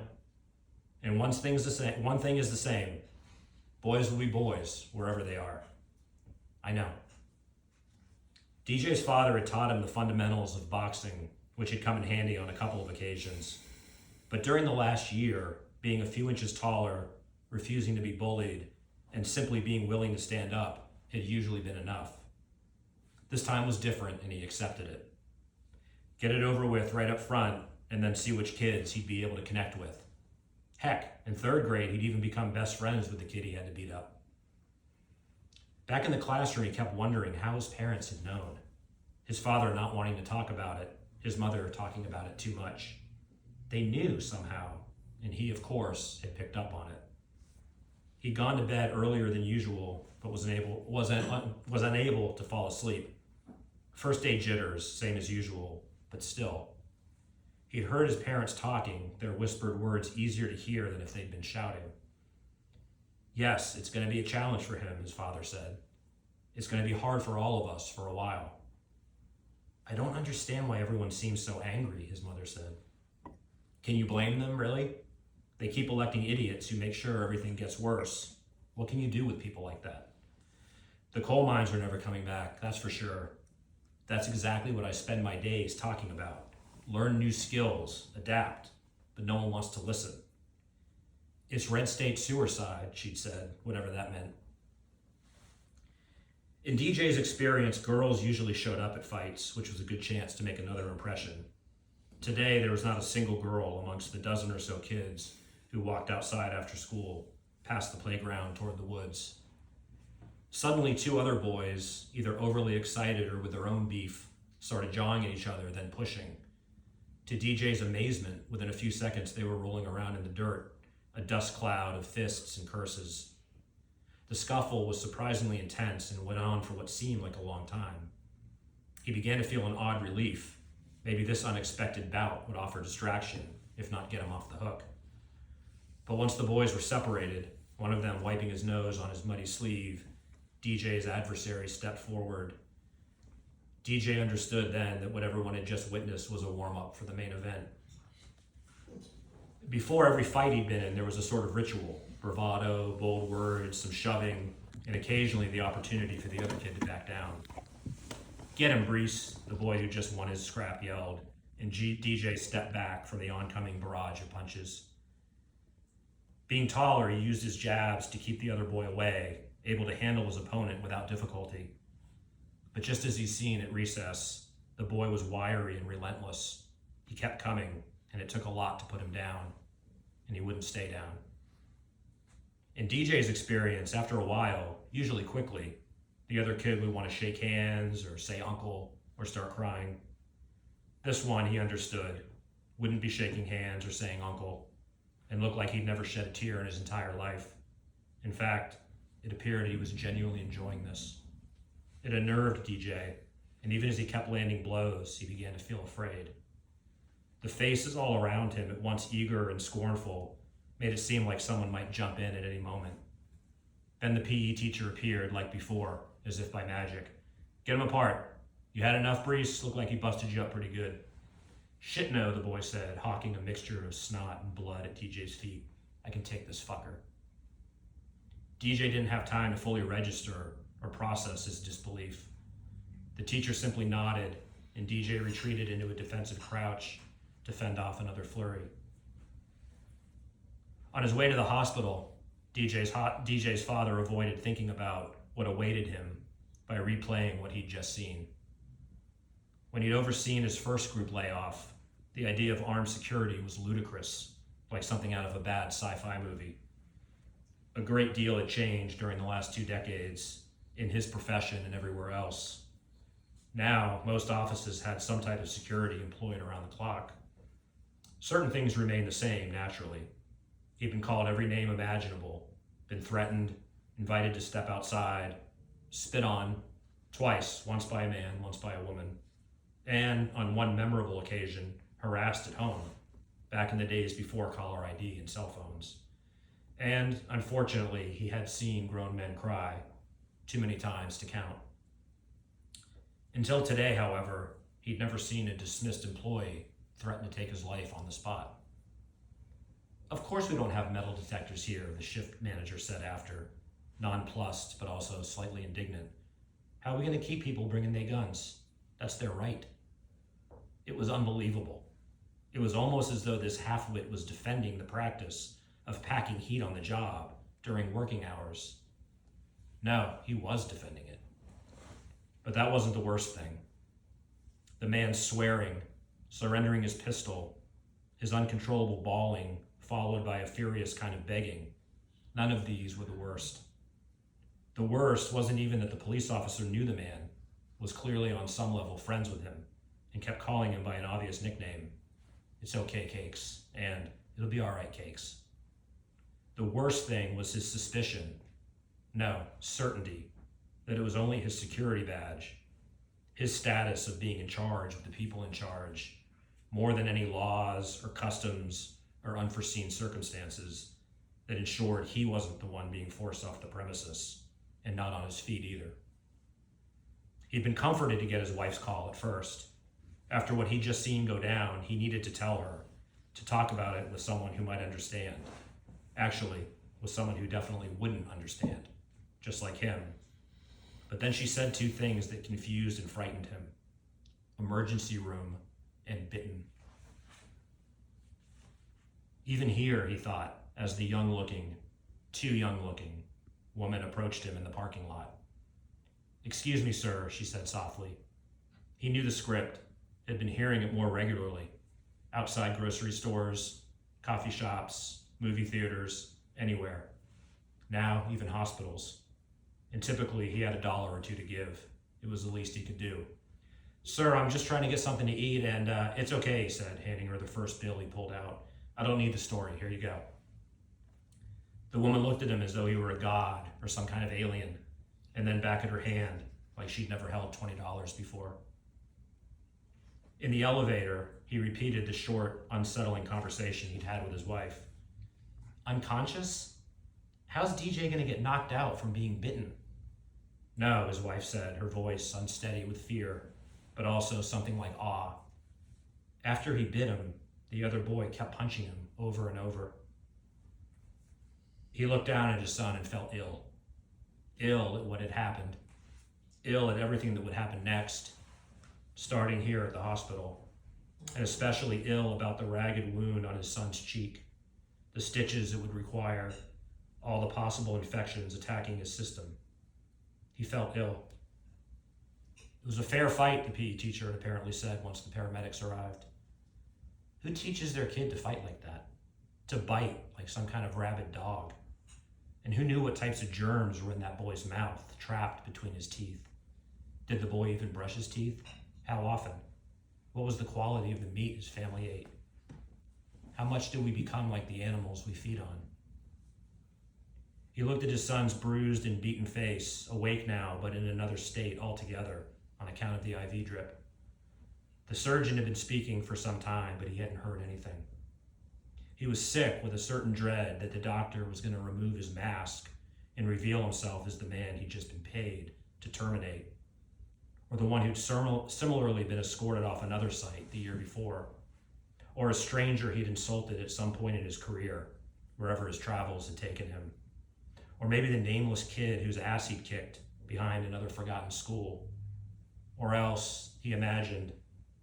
And one thing is the same. Boys will be boys, wherever they are." "I know." DJ's father had taught him the fundamentals of boxing, which had come in handy on a couple of occasions. But during the last year, being a few inches taller, refusing to be bullied, and simply being willing to stand up had usually been enough. This time was different, and he accepted it. Get it over with right up front, and then see which kids he'd be able to connect with. Heck, in third grade, he'd even become best friends with the kid he had to beat up. Back in the classroom, he kept wondering how his parents had known. His father not wanting to talk about it, his mother talking about it too much. They knew somehow, and he, of course, had picked up on it. He'd gone to bed earlier than usual, but was unable to fall asleep. First day jitters, same as usual, but still. He'd heard his parents talking, their whispered words easier to hear than if they'd been shouting. "Yes, it's going to be a challenge for him," his father said. "It's going to be hard for all of us for a while." "I don't understand why everyone seems so angry," his mother said. "Can you blame them, really? They keep electing idiots who make sure everything gets worse. What can you do with people like that? The coal mines are never coming back, that's for sure. That's exactly what I spend my days talking about. Learn new skills, adapt, but no one wants to listen." "It's red state suicide," she'd said, whatever that meant. In DJ's experience, girls usually showed up at fights, which was a good chance to make another impression. Today, there was not a single girl amongst the dozen or so kids who walked outside after school, past the playground toward the woods. Suddenly, two other boys, either overly excited or with their own beef, started jawing at each other, then pushing. To DJ's amazement, within a few seconds, they were rolling around in the dirt, a dust cloud of fists and curses. The scuffle was surprisingly intense and went on for what seemed like a long time. He began to feel an odd relief. Maybe this unexpected bout would offer distraction, if not get him off the hook. But once the boys were separated, one of them wiping his nose on his muddy sleeve, DJ's adversary stepped forward. DJ understood then that what everyone had just witnessed was a warm-up for the main event. Before every fight he'd been in, there was a sort of ritual: bravado, bold words, some shoving, and occasionally the opportunity for the other kid to back down. "Get him, Brees," the boy who just won his scrap yelled, and DJ stepped back from the oncoming barrage of punches. Being taller, he used his jabs to keep the other boy away, able to handle his opponent without difficulty. But just as he's seen at recess, the boy was wiry and relentless. He kept coming, and it took a lot to put him down, and he wouldn't stay down. In DJ's experience, after a while, usually quickly, the other kid would want to shake hands or say uncle or start crying. This one, he understood, wouldn't be shaking hands or saying uncle, and looked like he'd never shed a tear in his entire life. In fact, it appeared he was genuinely enjoying this. It unnerved DJ, and even as he kept landing blows, he began to feel afraid. The faces all around him, at once eager and scornful, made it seem like someone might jump in at any moment. Then the PE teacher appeared like before, as if by magic. "Get them apart. You had enough, Brees? Looked like he busted you up pretty good." "Shit no," the boy said, hawking a mixture of snot and blood at DJ's feet. "I can take this fucker." DJ didn't have time to fully register or process his disbelief. The teacher simply nodded, and DJ retreated into a defensive crouch to fend off another flurry. On his way to the hospital, DJ's father avoided thinking about what awaited him by replaying what he'd just seen. When he'd overseen his first group layoff, the idea of armed security was ludicrous, like something out of a bad sci-fi movie. A great deal had changed during the last 2 decades in his profession and everywhere else. Now, most offices had some type of security employed around the clock. Certain things remained the same, naturally. He'd been called every name imaginable, been threatened, invited to step outside, spit on, twice, once by a man, once by a woman, and on one memorable occasion, harassed at home, back in the days before caller ID and cell phones. And unfortunately, he had seen grown men cry, too many times to count. Until today, however, he'd never seen a dismissed employee threaten to take his life on the spot. "Of course we don't have metal detectors here," the shift manager said after, nonplussed but also slightly indignant. "How are we going to keep people bringing their guns? That's their right." It was unbelievable. It was almost as though this half-wit was defending the practice of packing heat on the job during working hours. No, he was defending it. But that wasn't the worst thing. The man swearing, surrendering his pistol, his uncontrollable bawling, followed by a furious kind of begging. None of these were the worst. The worst wasn't even that the police officer knew the man, was clearly on some level friends with him, and kept calling him by an obvious nickname. "It's okay, Cakes," and "It'll be all right, Cakes." The worst thing was his suspicion, no, certainty, that it was only his security badge, his status of being in charge of the people in charge, more than any laws or customs or unforeseen circumstances, that ensured he wasn't the one being forced off the premises, and not on his feet either. He'd been comforted to get his wife's call at first. After what he'd just seen go down, he needed to tell her, to talk about it with someone who might understand. Actually, with someone who definitely wouldn't understand, just like him. But then she said 2 things that confused and frightened him: emergency room and bitten. Even here, he thought, as the too young-looking woman approached him in the parking lot. "Excuse me, sir," she said softly. He knew the script, had been hearing it more regularly, outside grocery stores, coffee shops, movie theaters, anywhere. Now, even hospitals. And typically, he had $1 or 2 to give. It was the least he could do. "Sir, I'm just trying to get something to eat, and it's okay," he said, handing her the first bill he pulled out. "I don't need the story. Here you go." The woman looked at him as though he were a god or some kind of alien, and then back at her hand like she'd never held $20 before. In the elevator, he repeated the short, unsettling conversation he'd had with his wife. Unconscious? How's DJ gonna get knocked out from being bitten? No, his wife said, her voice unsteady with fear, but also something like awe. After he bit him, the other boy kept punching him over and over. He looked down at his son and felt ill. Ill at what had happened. Ill at everything that would happen next, starting here at the hospital, and especially ill about the ragged wound on his son's cheek, the stitches it would require, all the possible infections attacking his system. He felt ill. It was a fair fight, the PE teacher had apparently said once the paramedics arrived. Who teaches their kid to fight like that? To bite like some kind of rabid dog? And who knew what types of germs were in that boy's mouth, trapped between his teeth? Did the boy even brush his teeth? How often? What was the quality of the meat his family ate? How much do we become like the animals we feed on? He looked at his son's bruised and beaten face, awake now, but in another state altogether, on account of the IV drip. The surgeon had been speaking for some time, but he hadn't heard anything. He was sick with a certain dread that the doctor was going to remove his mask and reveal himself as the man he'd just been paid to terminate, or the one who'd similarly been escorted off another site the year before, or a stranger he'd insulted at some point in his career, wherever his travels had taken him, or maybe the nameless kid whose ass he'd kicked behind another forgotten school, or else, he imagined,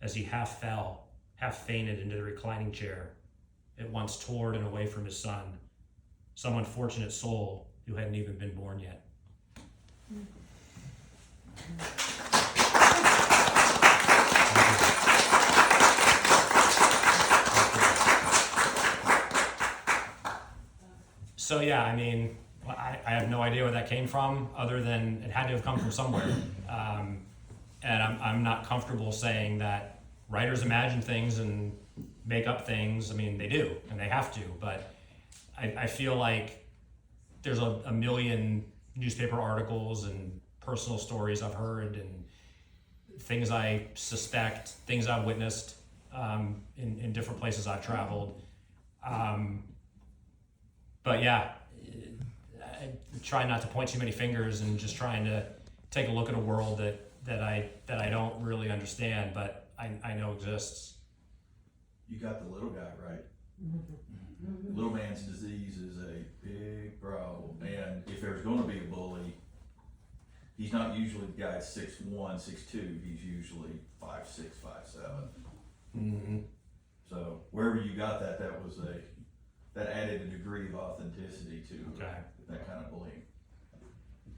as he half fell, half fainted into the reclining chair, at once toward and away from his son, some unfortunate soul who hadn't even been born yet. So yeah, I mean, I have no idea where that came from, other than it had to have come from somewhere. And I'm not comfortable saying that writers imagine things and make up things. I mean, they do, and they have to, but I feel like there's a million newspaper articles and personal stories I've heard and things I suspect, things I've witnessed in different places I've traveled. But yeah, I try not to point too many fingers and just trying to take a look at a world that I don't really understand, but I know exists. You got the little guy right. Little man's disease is a big problem, and if there's going to be a bully, he's not usually the guy 6'1", 6'2". He's usually 5'6", 5'7". Mm-hmm. So wherever you got that added a degree of authenticity to Okay. that kind of bullying.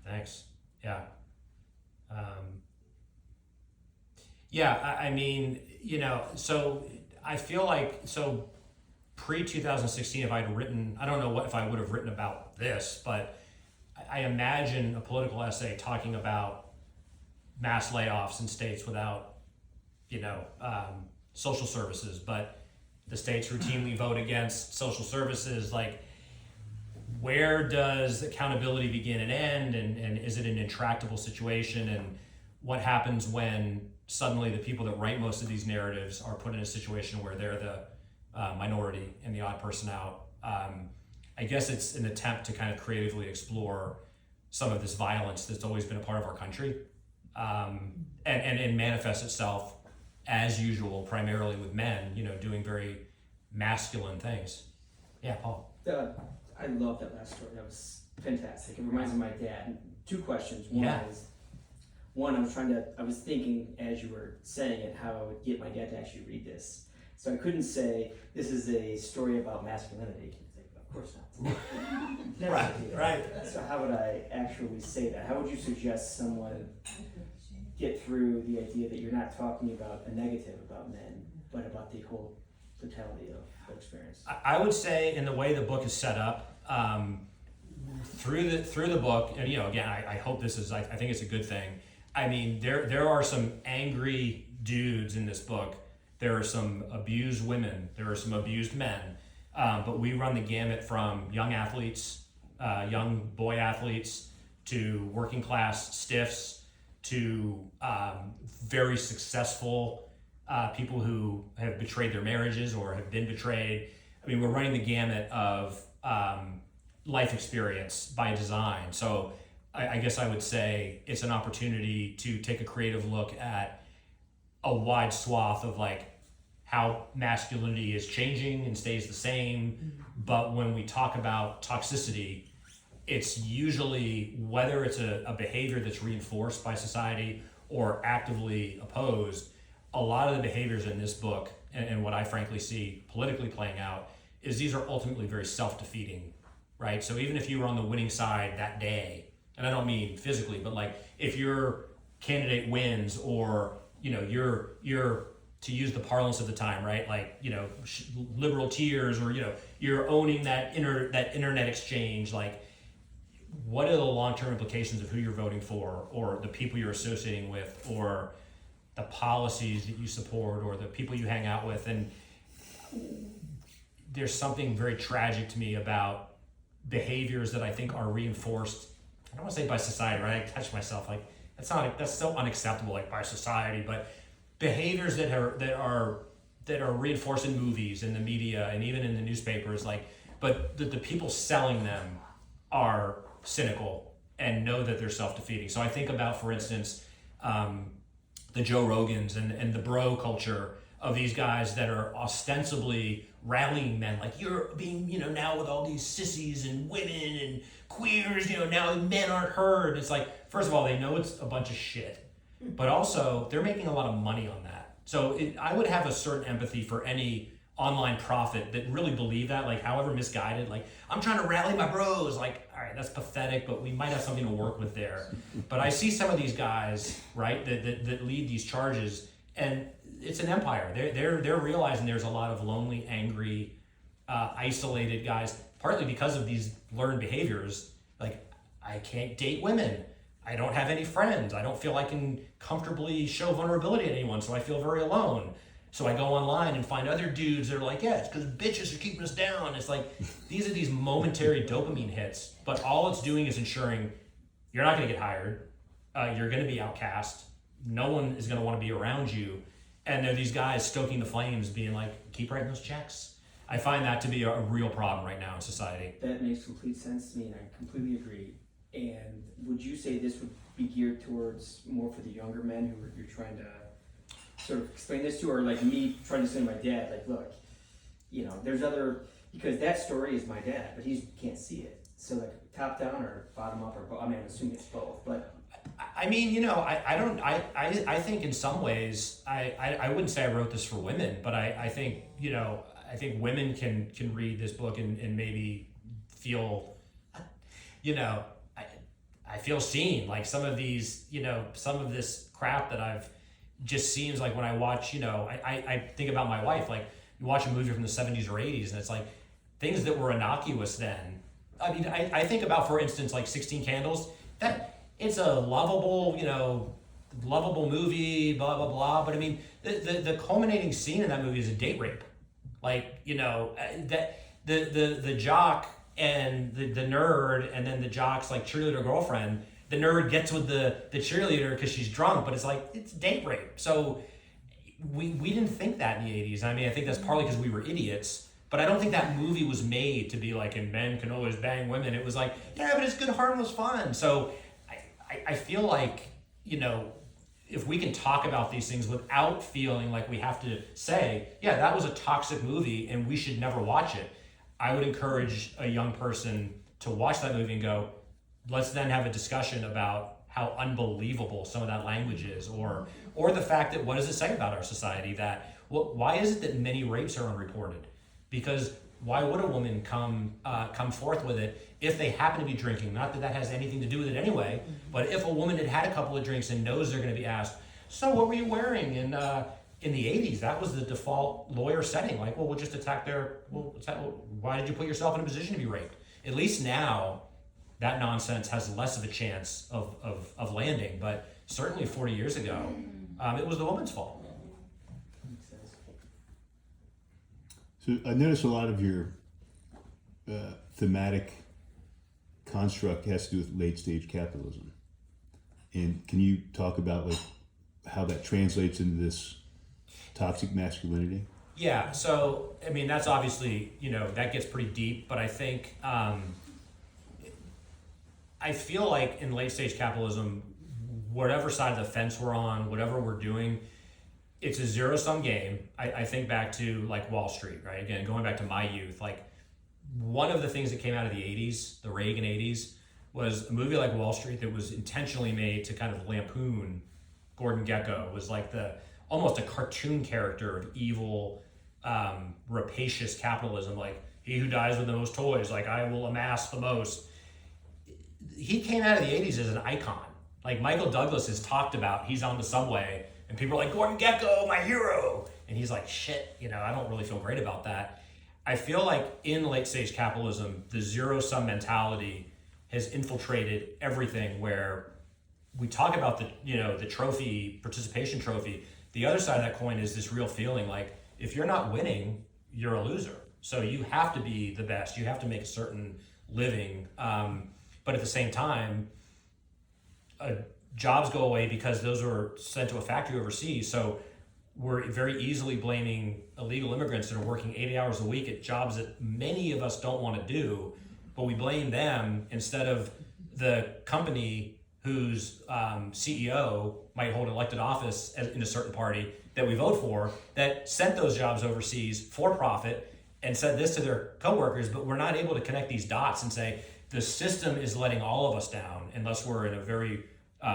Thanks. Yeah. Yeah, I mean, you know, so I feel like, so pre-2016, if I'd written, I don't know if I would have written about this, but I imagine a political essay talking about mass layoffs in states without, social services, but the states routinely vote against social services. Like, where does accountability begin and end? And is it an intractable situation? And what happens when suddenly the people that write most of these narratives are put in a situation where they're the minority and the odd person out? I guess it's an attempt to kind of creatively explore some of this violence that's always been a part of our country, and manifests itself as usual, primarily with men, doing very masculine things. Yeah, Paul. I love that last story. That was fantastic. It reminds me of my dad. Two questions. One, I was thinking as you were saying it, how I would get my dad to actually read this. So I couldn't say, this is a story about masculinity. It's like, of course not. Never idea. Right. So how would I actually say that? How would you suggest someone get through the idea that you're not talking about a negative about men, but about the whole totality of the experience? I would say, in the way the book is set up, through the book, and again, I hope this is, I think it's a good thing. I mean, there are some angry dudes in this book. There are some abused women. There are some abused men. But we run the gamut from young athletes, young boy athletes, to working class stiffs, to very successful people who have betrayed their marriages or have been betrayed. I mean, we're running the gamut of life experience by design. So I guess I would say it's an opportunity to take a creative look at a wide swath of like how masculinity is changing and stays the same. But when we talk about toxicity, it's usually whether it's a behavior that's reinforced by society or actively opposed. A lot of the behaviors in this book and what I frankly see politically playing out is these are ultimately very self-defeating, right? So even if you were on the winning side that day, and I don't mean physically, but like if your candidate wins or, you know, you're to use the parlance of the time, right? Like, you know, liberal tears, or, you know, you're owning that internet exchange. Like, what are the long-term implications of who you're voting for, or the people you're associating with, or the policies that you support, or the people you hang out with? And there's something very tragic to me about behaviors that I think are reinforced. I don't want to say by society, right? I catch myself like that's so unacceptable, like by society, but behaviors that are reinforced in movies and the media and even in the newspapers, like, but the people selling them are cynical and know that they're self-defeating. So I think about, for instance, the Joe Rogans and the bro culture of these guys that are ostensibly rallying men, like, you're being, you know, now with all these sissies and women and queers, you know, now men aren't heard. It's like, first of all, they know it's a bunch of shit, but also they're making a lot of money on that. So I would have a certain empathy for any online prophet that really believe that, like, however misguided, like, I'm trying to rally my bros. Like, all right, that's pathetic, but we might have something to work with there. But I see some of these guys, right, that lead these charges, and it's an empire. They're realizing there's a lot of lonely, angry, isolated guys, partly because of these learned behaviors. Like, I can't date women. I don't have any friends. I don't feel I can comfortably show vulnerability to anyone, so I feel very alone. So I go online and find other dudes that are like, yeah, it's because bitches are keeping us down. It's like, these are these momentary dopamine hits, but all it's doing is ensuring you're not going to get hired. You're going to be outcast. No one is going to want to be around you. And there are these guys stoking the flames, being like, keep writing those checks. I find that to be a real problem right now in society. That makes complete sense to me, and I completely agree. And would you say this would be geared towards more for the younger men who you're trying to sort of explain this to, or like me trying to say to my dad, like, look, you know, there's other, because that story is my dad, but he can't see it. So like top down or bottom up, or I mean, I'm assuming it's both, but. I mean, you know, I think in some ways, I wouldn't say I wrote this for women, but I think, you know, I think women can read this book and maybe feel, you know, I feel seen. Like some of these, you know, some of this crap that I've just seems like when I watch, you know, I think about my wife, like you watch a movie from the 70s or 80s and it's like things that were innocuous then. I mean, I think about, for instance, like 16 Candles, that it's a lovable, you know, lovable movie, blah, blah, blah. But I mean, the culminating scene in that movie is a date rape. Like, you know, that the jock and the nerd, and then the jock's like cheerleader girlfriend, the nerd gets with the cheerleader because she's drunk, but it's like, it's date rape. So we didn't think that in the 80s. I mean, I think that's partly because we were idiots, but I don't think that movie was made to be like, and men can always bang women. It was like, yeah, but it's good, harmless fun. So I feel like, you know, if we can talk about these things without feeling like we have to say, yeah, that was a toxic movie and we should never watch it, I would encourage a young person to watch that movie and go, let's then have a discussion about how unbelievable some of that language is, or the fact that, what does it say about our society that, why is it that many rapes are unreported? Because why would a woman come forth with it if they happen to be drinking? Not that that has anything to do with it anyway, but if a woman had a couple of drinks and knows they're going to be asked, so what were you wearing in the 80s? That was the default lawyer setting. Like, well, we'll just attack why did you put yourself in a position to be raped? At least now, that nonsense has less of a chance of landing, but certainly 40 years ago, it was the woman's fault. So I noticed a lot of your thematic construct has to do with late stage capitalism. And can you talk about like how that translates into this Toxic masculinity. Yeah, so I mean that's obviously, that gets pretty deep, but I think I feel like in late stage capitalism, whatever side of the fence we're on, whatever we're doing, it's a zero sum game. I think back to like Wall Street, right? Again, going back to my youth, like one of the things that came out of the 80s, the Reagan 80s, was a movie like Wall Street that was intentionally made to kind of lampoon Gordon Gekko. It was like almost a cartoon character of evil, rapacious capitalism, like he who dies with the most toys, like I will amass the most. He came out of the 80s as an icon. Like Michael Douglas is talked about, he's on the subway and people are like, Gordon Gekko, my hero. And he's like, shit, I don't really feel great about that. I feel like in late stage capitalism, the zero sum mentality has infiltrated everything, where we talk about the trophy, participation trophy. The other side of that coin is this real feeling like if you're not winning, you're a loser. So you have to be the best. You have to make a certain living. But at the same time, jobs go away because those are sent to a factory overseas. So we're very easily blaming illegal immigrants that are working 80 hours a week at jobs that many of us don't want to do, but we blame them instead of the company whose CEO might hold elected office in a certain party that we vote for, that sent those jobs overseas for profit and said this to their coworkers, but we're not able to connect these dots and say the system is letting all of us down unless we're in a very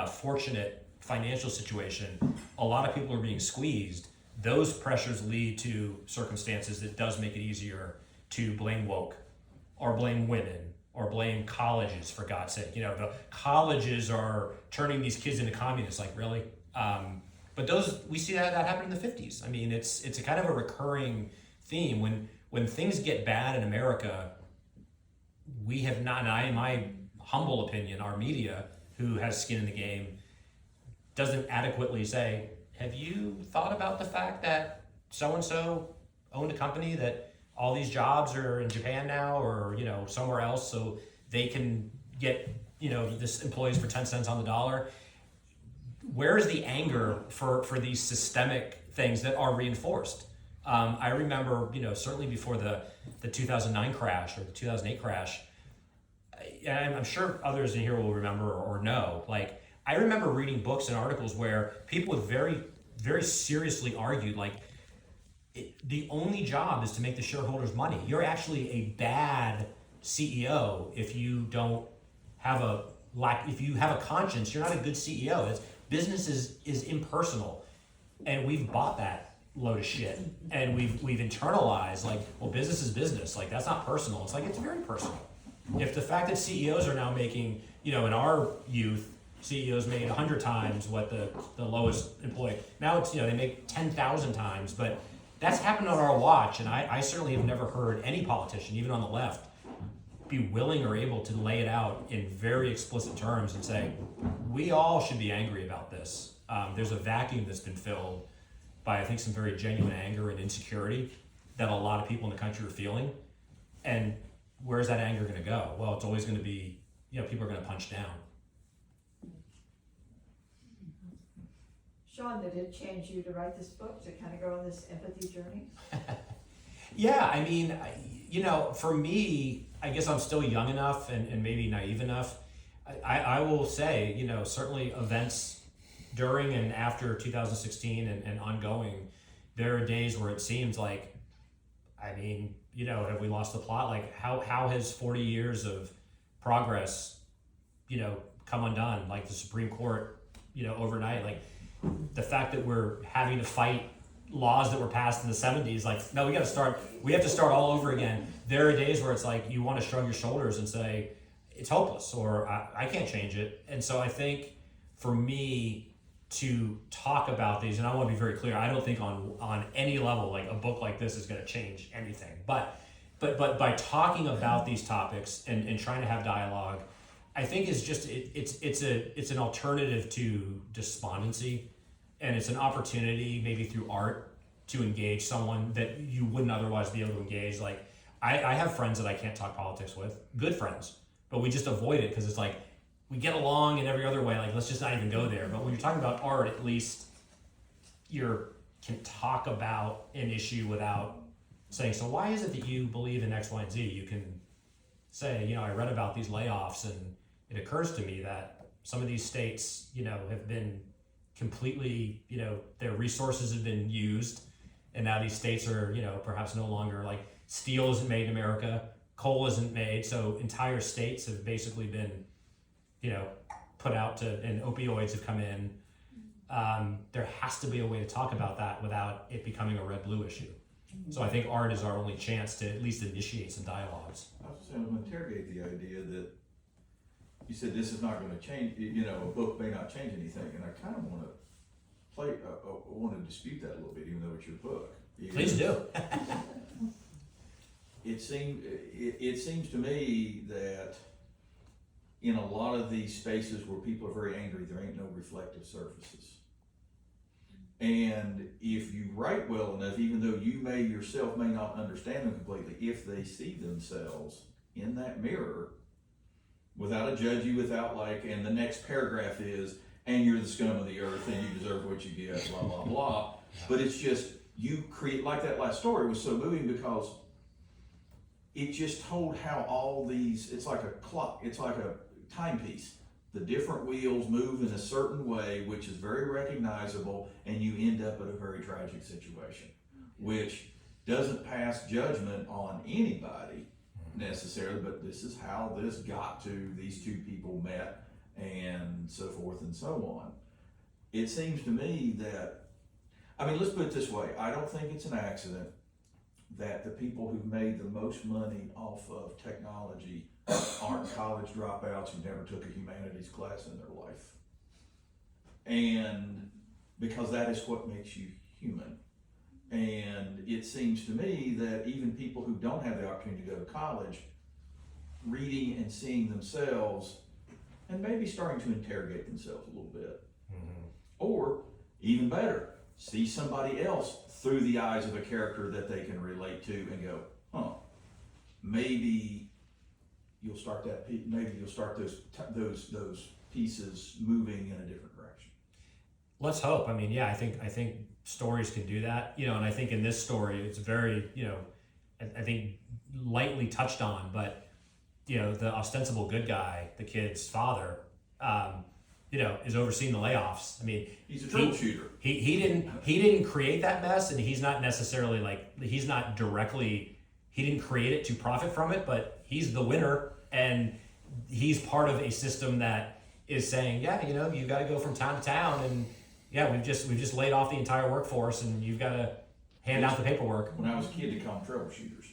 fortunate financial situation. A lot of people are being squeezed. Those pressures lead to circumstances that does make it easier to blame woke or blame women or blame colleges, for God's sake. The colleges are turning these kids into communists, like really? But we see that happen in the 50s. I mean, it's a kind of a recurring theme. When things get bad in America, we have not, in my humble opinion, our media, who has skin in the game, doesn't adequately say, have you thought about the fact that so-and-so owned a company that all these jobs are in Japan now or, somewhere else, so they can get, this employees for 10 cents on the dollar? Where is the anger for these systemic things that are reinforced? I remember, certainly before the 2009 crash or the 2008 crash, and I'm sure others in here will remember or know, like, I remember reading books and articles where people would very, very seriously argued, like, the only job is to make the shareholders money. You're actually a bad CEO if you don't have if you have a conscience. You're not a good CEO. Business is impersonal, and we've bought that load of shit, and we've internalized like, well, business is business. Like that's not personal. It's like it's very personal. If the fact that CEOs are now making, in our youth, CEOs made 100 times what the lowest employee. Now it's, they make 10,000 times, but that's happened on our watch. And I certainly have never heard any politician, even on the left, be willing or able to lay it out in very explicit terms and say, we all should be angry about this. There's a vacuum that's been filled by, I think, some very genuine anger and insecurity that a lot of people in the country are feeling. And where's that anger going to go? Well, it's always going to be, people are going to punch down. Sean, did it change you to write this book, to kind of go on this empathy journey? Yeah, I mean, for me, I guess I'm still young enough and maybe naive enough. I will say, certainly events during and after 2016 and ongoing, there are days where it seems like, have we lost the plot? Like how has 40 years of progress, come undone? Like the Supreme Court, overnight, like the fact that we're having to fight laws that were passed in the 70s, like, no, we have to start all over again. There are days where it's like, you want to shrug your shoulders and say, it's hopeless, or I can't change it. And so I think for me to talk about these, and I want to be very clear, I don't think on any level, like a book like this is going to change anything, but by talking about these topics and trying to have dialogue, I think is just, it's an alternative to despondency, and it's an opportunity maybe through art to engage someone that you wouldn't otherwise be able to engage. Like I have friends that I can't talk politics with, good friends, but we just avoid it because it's like, we get along in every other way, like let's just not even go there. But when you're talking about art, at least you're can talk about an issue without saying, so why is it that you believe in X, Y, and Z? You can say, you know, I read about these layoffs, and it occurs to me that some of these states, you know, have been completely, you know, their resources have been used, and now these states are, you know, perhaps no longer, like, steel isn't made in America, coal isn't made, so entire states have basically been, you know, put out to, and opioids have come in. There has to be a way to talk about that without it becoming a red-blue issue. So I think art is our only chance to at least initiate some dialogues. I was going to interrogate the idea that you said this is not going to change, you know, a book may not change anything, and I kind of want to want to dispute that a little bit, even though it's your book. Please do. It seems to me that in a lot of these spaces where people are very angry, there ain't no reflective surfaces. And if you write well enough, even though you yourself may not understand them completely, if they see themselves in that mirror, without a judgy, without like, and the next paragraph is, and you're the scum of the earth and you deserve what you get, blah, blah, blah. But it's just, you create, like that last story was so moving because it just told how all these, it's like a clock, it's like a timepiece. The different wheels move in a certain way, which is very recognizable, and you end up at a very tragic situation, which doesn't pass judgment on anybody necessarily, but this is how this got to, these two people met, and so forth and so on. It seems to me that, I mean, let's put it this way, I don't think it's an accident that the people who've made the most money off of technology aren't college dropouts who never took a humanities class in their life. And because that is what makes you human. And it seems to me that even people who don't have the opportunity to go to college, reading and seeing themselves and maybe starting to interrogate themselves a little bit. Mm-hmm. Or even better, see somebody else through the eyes of a character that they can relate to and go, huh, maybe you'll start those pieces moving in a different direction. Let's hope. I mean, yeah, I think stories can do that, you know, and I think in this story, it's very, you know, I think lightly touched on, but, you know, the ostensible good guy, the kid's father, you know, is overseeing the layoffs. I mean, he's a troubleshooter. He didn't create that mess, and he's not necessarily he didn't create it to profit from it, but he's the winner, and he's part of a system that is saying, yeah, you know, you got to go from town to town, and yeah, we've just laid off the entire workforce, and you've got to hand out the paperwork. When I was a kid, they called them troubleshooters.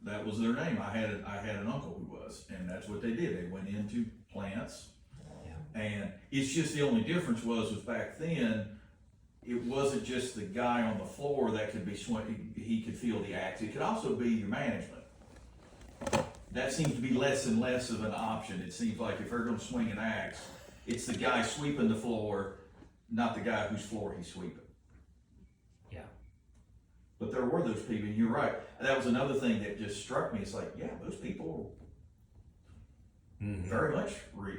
That was their name. I had an uncle who was, and that's what they did. They went into plants, and it's just the only difference was back then, it wasn't just the guy on the floor that could be swinging. He could feel the axe. It could also be your management. That seems to be less and less of an option. It seems like if they're going to swing an axe, it's the guy sweeping the floor, not the guy whose floor he's sweeping. Yeah. But there were those people, and you're right. That was another thing that just struck me. It's like, yeah, those people very much,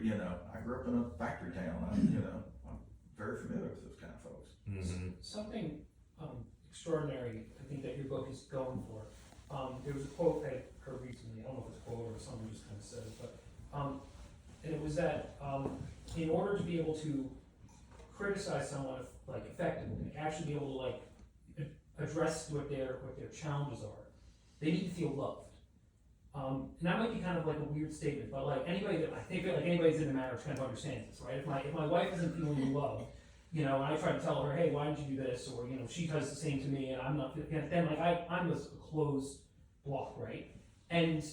you know, I grew up in a factory town. I'm very familiar with those kind of folks. Mm-hmm. Something extraordinary, I think, that your book is going for. There was a quote I heard recently, I don't know if it's a quote or someone just kind of said it, but, and it was that in order to be able to criticize someone like effectively, actually be able to like address what their challenges are, they need to feel loved. And that might be kind of like a weird statement, but like anybody that I think like anybody's in the marriage kind of understands this, right? If my wife isn't feeling loved, you know, and I try to tell her, hey, why didn't you do this? Or, you know, she does the same to me and I'm not, then like I'm a closed block, right? And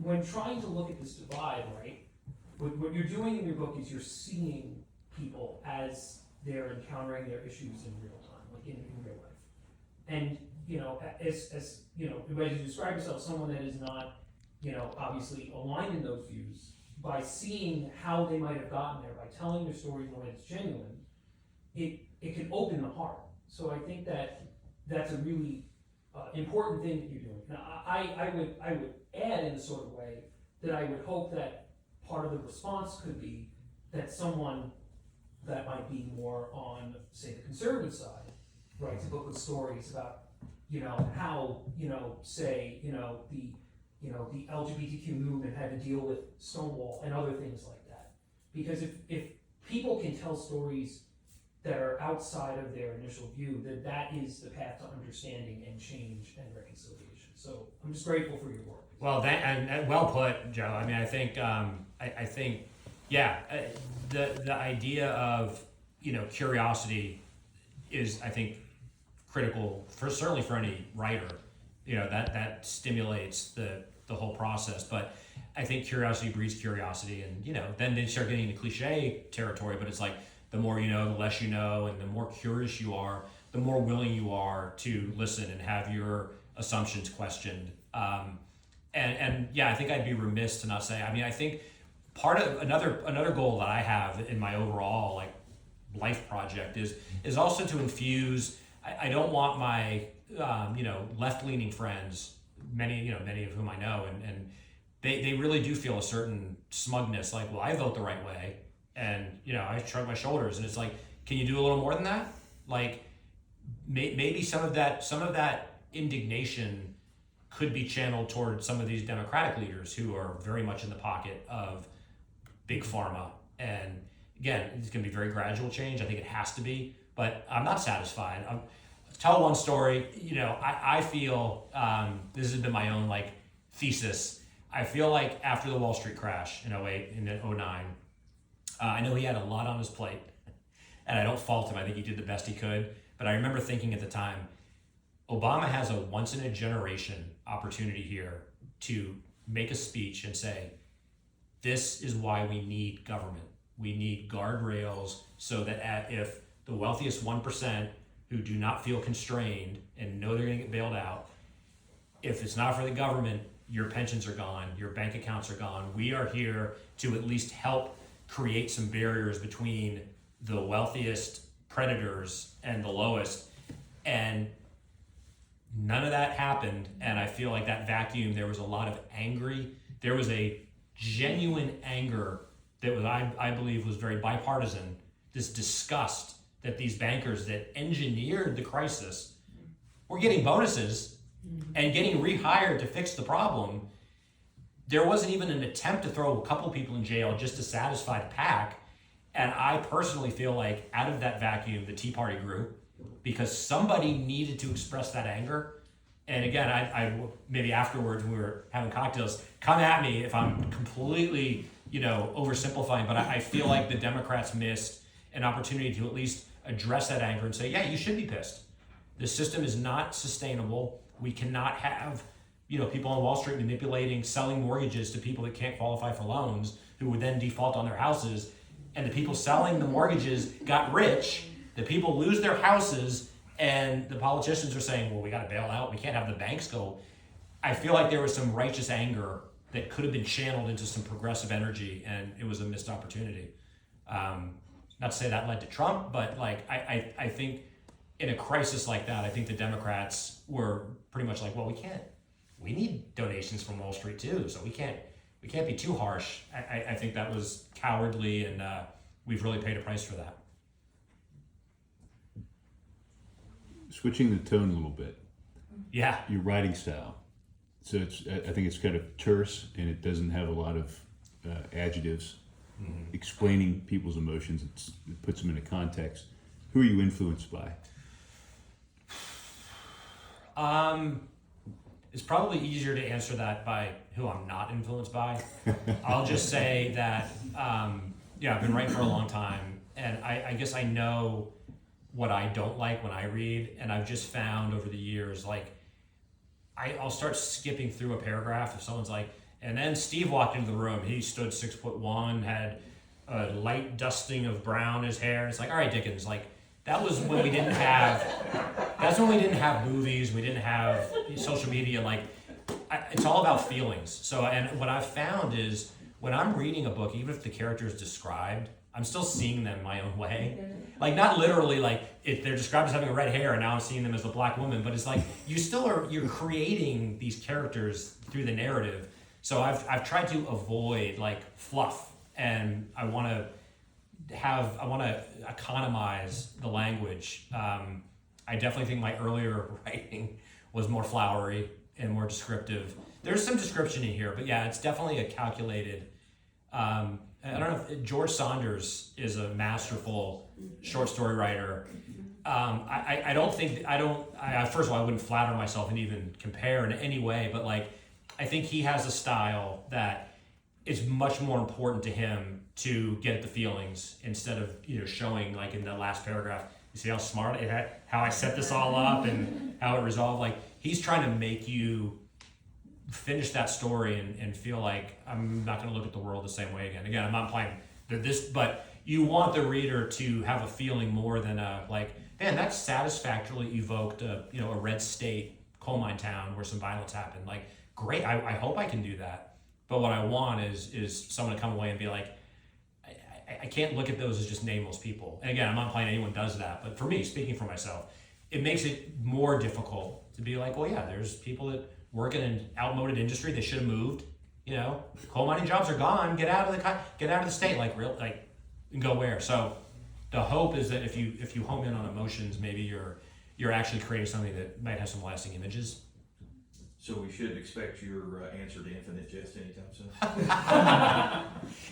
when trying to look at this divide, right, what you're doing in your book is you're seeing people as they're encountering their issues in real time, like in real life. And, you know, as you know, the way you describe yourself, someone that is not, you know, obviously aligned in those views, by seeing how they might have gotten there, by telling their story in a way that's genuine, it can open the heart. So I think that's a really important thing that you're doing. Now, I would add in a sort of way that I would hope that part of the response could be that someone that might be more on, say, the conservative side writes a book with stories about, you know, how, you know, say, the LGBTQ movement had to deal with Stonewall and other things like that. Because if people can tell stories that are outside of their initial view, that is the path to understanding and change and reconciliation. So I'm just grateful for your work. Well, and well put, Joe. I mean, I think, the idea of, you know, curiosity is, I think, critical certainly for any writer. You know, that stimulates the whole process. But I think curiosity breeds curiosity, and you know, then they start getting into cliche territory. But it's like the more you know, the less you know, and the more curious you are, the more willing you are to listen and have your assumptions questioned. And yeah, I think I'd be remiss to not say. I mean, I think part of another goal that I have in my overall like life project is also to infuse. I don't want my left-leaning friends, many of whom I know, and they really do feel a certain smugness, like, well, I vote the right way, and you know, I shrug my shoulders, and it's like, can you do a little more than that? Like, maybe some of that indignation could be channeled toward some of these Democratic leaders who are very much in the pocket of big pharma. And again, it's going to be very gradual change. I think it has to be, but I'm not satisfied. Tell one story. You know, I feel this has been my own like thesis. I feel like after the Wall Street crash in 08 and then 09, I know he had a lot on his plate, and I don't fault him. I think he did the best he could. But I remember thinking at the time, Obama has a once in a generation opportunity here to make a speech and say, this is why we need government. We need guardrails so that if the wealthiest 1% who do not feel constrained and know they're going to get bailed out, if it's not for the government, your pensions are gone, your bank accounts are gone. We are here to at least help create some barriers between the wealthiest predators and the lowest. And none of that happened, and I feel like that vacuum, there was a lot of there was a genuine anger that was, I believe, was very bipartisan, this disgust that these bankers that engineered the crisis were getting bonuses and getting rehired to fix the problem. There wasn't even an attempt to throw a couple people in jail just to satisfy the pack. And I personally feel like out of that vacuum, the Tea Party grew, because somebody needed to express that anger. And again, I maybe afterwards when we were having cocktails, come at me if I'm completely, oversimplifying, but I feel like the Democrats missed an opportunity to at least address that anger and say, yeah, you should be pissed. The system is not sustainable. We cannot have, people on Wall Street manipulating, selling mortgages to people that can't qualify for loans, who would then default on their houses. And the people selling the mortgages got rich. The people lose their houses, and the politicians are saying, well, we got to bail out. We can't have the banks go. I feel like there was some righteous anger that could have been channeled into some progressive energy, and it was a missed opportunity. Not to say that led to Trump, but I think in a crisis like that, I think the Democrats were pretty much like, well, we need donations from Wall Street too, so we can't be too harsh. I think that was cowardly, and we've really paid a price for that. Switching the tone a little bit. Yeah. Your writing style. So I think it's kind of terse, and it doesn't have a lot of adjectives explaining people's emotions. It puts them in a context. Who are you influenced by? It's probably easier to answer that by who I'm not influenced by. I'll just say that, I've been writing for a long time, and I guess I know what I don't like when I read, and I've just found over the years, I'll start skipping through a paragraph if someone's like, and then Steve walked into the room. He stood 6'1", had a light dusting of brown in his hair. It's like, all right, Dickens, that was when we didn't have. That's when we didn't have movies. We didn't have social media. It's all about feelings. So, and what I've found is when I'm reading a book, even if the character is described, I'm still seeing them my own way. Not literally, if they're described as having red hair and now I'm seeing them as a black woman, but it's you're creating these characters through the narrative. So I've tried to avoid fluff, and I want to economize the language. I definitely think my earlier writing was more flowery and more descriptive. There's some description in here, but yeah, it's definitely a calculated. I don't know if George Saunders is a masterful short story writer. I don't think first of all, I wouldn't flatter myself and even compare in any way, but like I think he has a style that is much more important to him to get at the feelings instead of showing like in the last paragraph. You see how smart how I set this all up and how it resolved. Like he's trying to make you finish that story and feel like I'm not going to look at the world the same way again. Again, I'm not implying this, but you want the reader to have a feeling more than like, man, that satisfactorily evoked a red state coal mine town where some violence happened. Like, great, I hope I can do that. But what I want is someone to come away and be like, I can't look at those as just nameless people. And again, I'm not implying anyone does that, but for me, speaking for myself, it makes it more difficult to be like, well, yeah, there's people that work in an outmoded industry. They should have moved. Coal mining jobs are gone. Get out of the state. And go where? So the hope is that if you home in on emotions, maybe you're actually creating something that might have some lasting images. So we should expect your answer to Infinite Jest anytime soon.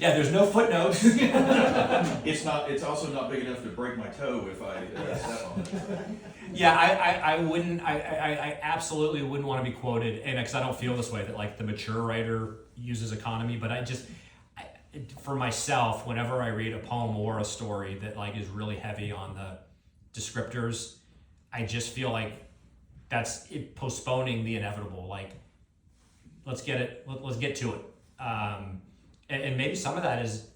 Yeah, there's no footnotes. It's also not big enough to break my toe if I step on it. Yeah, I wouldn't. I absolutely wouldn't want to be quoted, and because I don't feel this way that like the mature writer uses economy, but for myself, whenever I read a poem or a story that like is really heavy on the descriptors, I just feel like that's it postponing the inevitable. Like, let's get to it. And maybe some of that is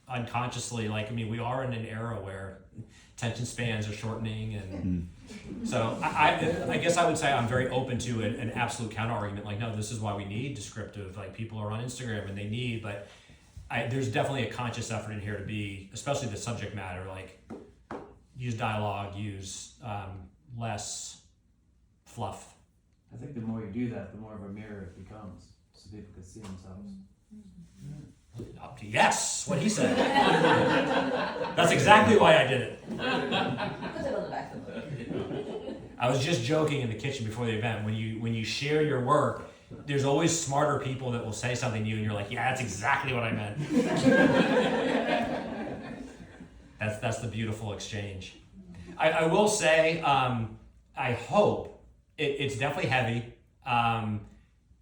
unconsciously, like, I mean, we are in an era where attention spans are shortening, and so I guess I would say I'm very open to an absolute counter argument. Like, no, this is why we need descriptive. Like, people are on Instagram and they need, but there's definitely a conscious effort in here to be, especially the subject matter, like use dialogue, use less fluff. I think the more you do that, the more of a mirror it becomes, so people can see themselves. Yes, what he said. That's exactly why I did it. Put it on the back of the book. I was just joking in the kitchen before the event. When you share your work, there's always smarter people that will say something to you, and you're like, yeah, that's exactly what I meant. That's the beautiful exchange. I will say, I hope it's definitely heavy.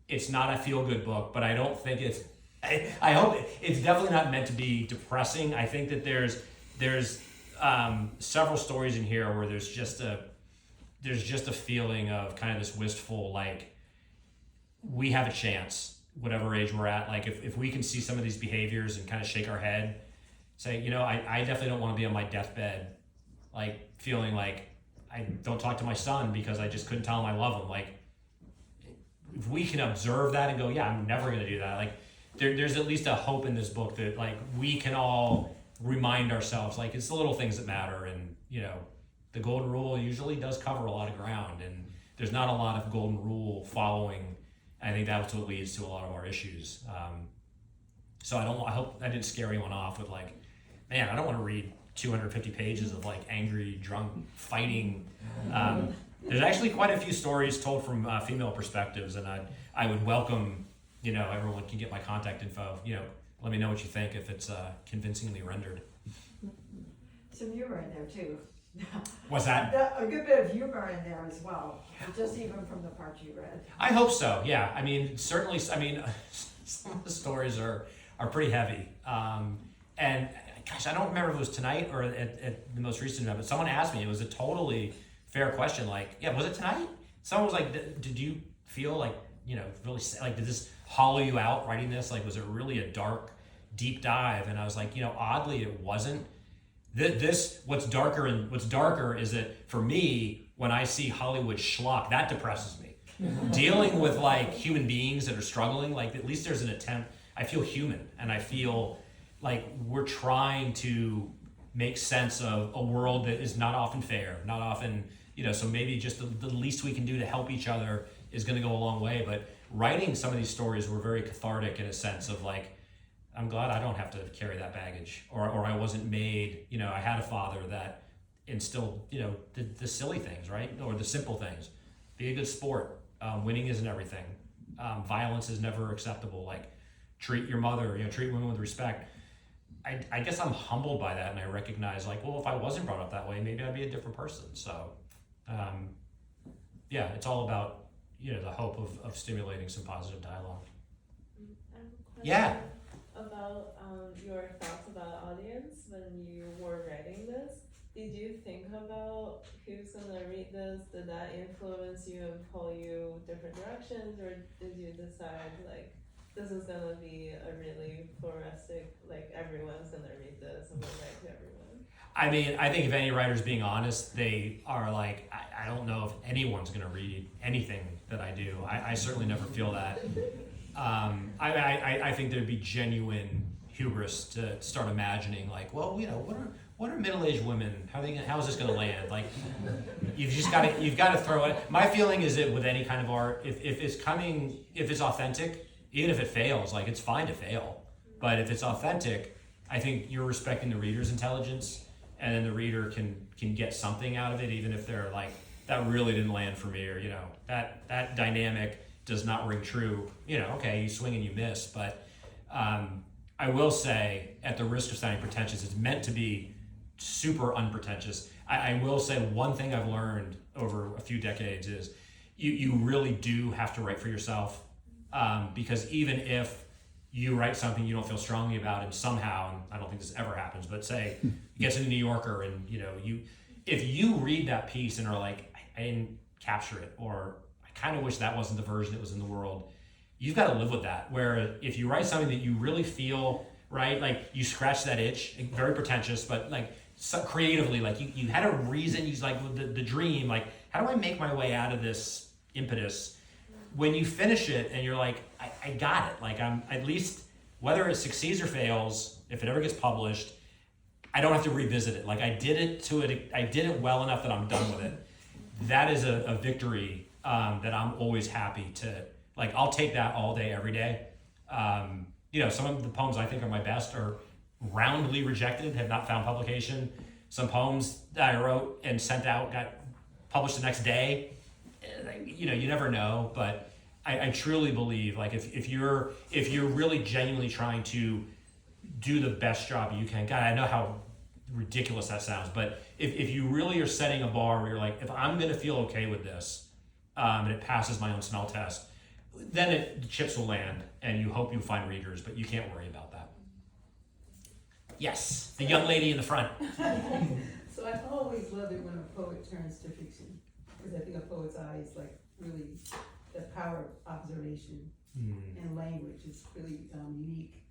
It's not a feel-good book, but I don't think it's. I hope it's definitely not meant to be depressing. I think that there's several stories in here where there's just a feeling of kind of this wistful, like, we have a chance, whatever age we're at. Like, if we can see some of these behaviors and kind of shake our head, say, I definitely don't want to be on my deathbed, like, feeling like I don't talk to my son because I just couldn't tell him I love him. Like, if we can observe that and go, yeah, I'm never going to do that. Like, there's at least a hope in this book that, like, we can all remind ourselves, like, it's the little things that matter. And, the golden rule usually does cover a lot of ground, and there's not a lot of golden rule following. I think that's what leads to a lot of our issues. So I hope I didn't scare anyone off with, like, man, I don't want to read 250 pages of, like, angry, drunk fighting. There's actually quite a few stories told from female perspectives, and I would welcome, everyone can get my contact info. Let me know what you think if it's convincingly rendered. Some humor in there too. What's that? A good bit of humor in there as well, just even from the part you read. I hope so. Yeah. I mean, certainly. I mean, some of the stories are pretty heavy. And gosh, I don't remember if it was tonight or at the most recent event, but someone asked me. It was a totally fair question. Like, yeah, was it tonight? Someone was like, did you feel like, really, like, did this hollow you out writing this? Like, was it really a dark, deep dive? And I was like, oddly, it wasn't. What's darker is that for me, when I see Hollywood schlock, that depresses me. Dealing with, like, human beings that are struggling, like, at least there's an attempt. I feel human, and I feel like we're trying to make sense of a world that is not often fair, not often, so maybe just the least we can do to help each other is going to go a long way. But writing some of these stories were very cathartic in a sense of, like, I'm glad I don't have to carry that baggage, or I wasn't made, I had a father that instill, the silly things, right? Or the simple things. Be a good sport. Winning isn't everything. Violence is never acceptable. Like, treat your mother, treat women with respect. I guess I'm humbled by that, and I recognize, like, well, if I wasn't brought up that way, maybe I'd be a different person. So, yeah, it's all about, the hope of stimulating some positive dialogue. I have a question Yeah. about your thoughts about audience when you were writing this. Did you think about who's gonna read this? Did that influence you and pull you different directions, or did you decide like this is gonna be a really pluralistic, like everyone's gonna read this and we'll write to everyone? I mean, I think if any writer's being honest, they are like, I don't know if anyone's going to read anything that I do. I certainly never feel that. I think there'd be genuine hubris to start imagining, like, well, what are middle-aged women? How is this going to land? Like, you've got to throw it. My feeling is that with any kind of art, if it's authentic, even if it fails, like, it's fine to fail. But if it's authentic, I think you're respecting the reader's intelligence. And then the reader can get something out of it, even if they're like, that really didn't land for me, or that dynamic does not ring true. Okay, you swing and you miss, but I will say, at the risk of sounding pretentious, it's meant to be super unpretentious. I will say one thing I've learned over a few decades is you really do have to write for yourself, because even if you write something you don't feel strongly about, and somehow, and I don't think this ever happens, but say it gets in the New Yorker, and if you read that piece and are like, I didn't capture it, or I kind of wish that wasn't the version that was in the world, you've got to live with that. Where if you write something that you really feel, right, like you scratch that itch, very pretentious, but like so creatively, like you had a reason, you like the dream, like, how do I make my way out of this impetus? When you finish it and you're like, I got it. Like, I'm at least, whether it succeeds or fails, if it ever gets published, I don't have to revisit it. Like, I did it well enough that I'm done with it. That is a victory that I'm always happy to, like, I'll take that all day, every day. Some of the poems I think are my best are roundly rejected, have not found publication. Some poems that I wrote and sent out got published the next day. You never know, but I truly believe, like, if you're really genuinely trying to do the best job you can, God, I know how ridiculous that sounds, but if you really are setting a bar where you're like, if I'm going to feel okay with this, and it passes my own smell test, then the chips will land, and you hope you find readers, but you can't worry about that. Yes, the young lady in the front. So I always love it when a poet turns to fiction, because I think a poet's eye is like really the power of observation and language is really unique.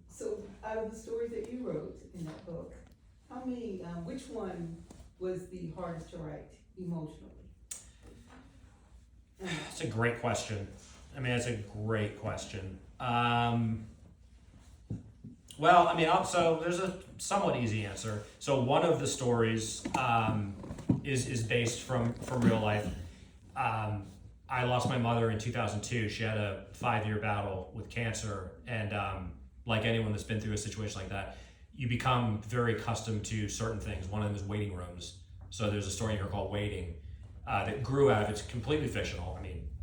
So out of the stories that you wrote in that book, how many, which one was the hardest to write emotionally? That's a great question. That's a great question. So there's a somewhat easy answer. So one of the stories is based from real life. I lost my mother in 2002. She had a 5-year battle with cancer, and like anyone that's been through a situation like that, you become very accustomed to certain things. One of them is waiting rooms. So there's a story in here called Waiting that grew out of, it's completely fictional,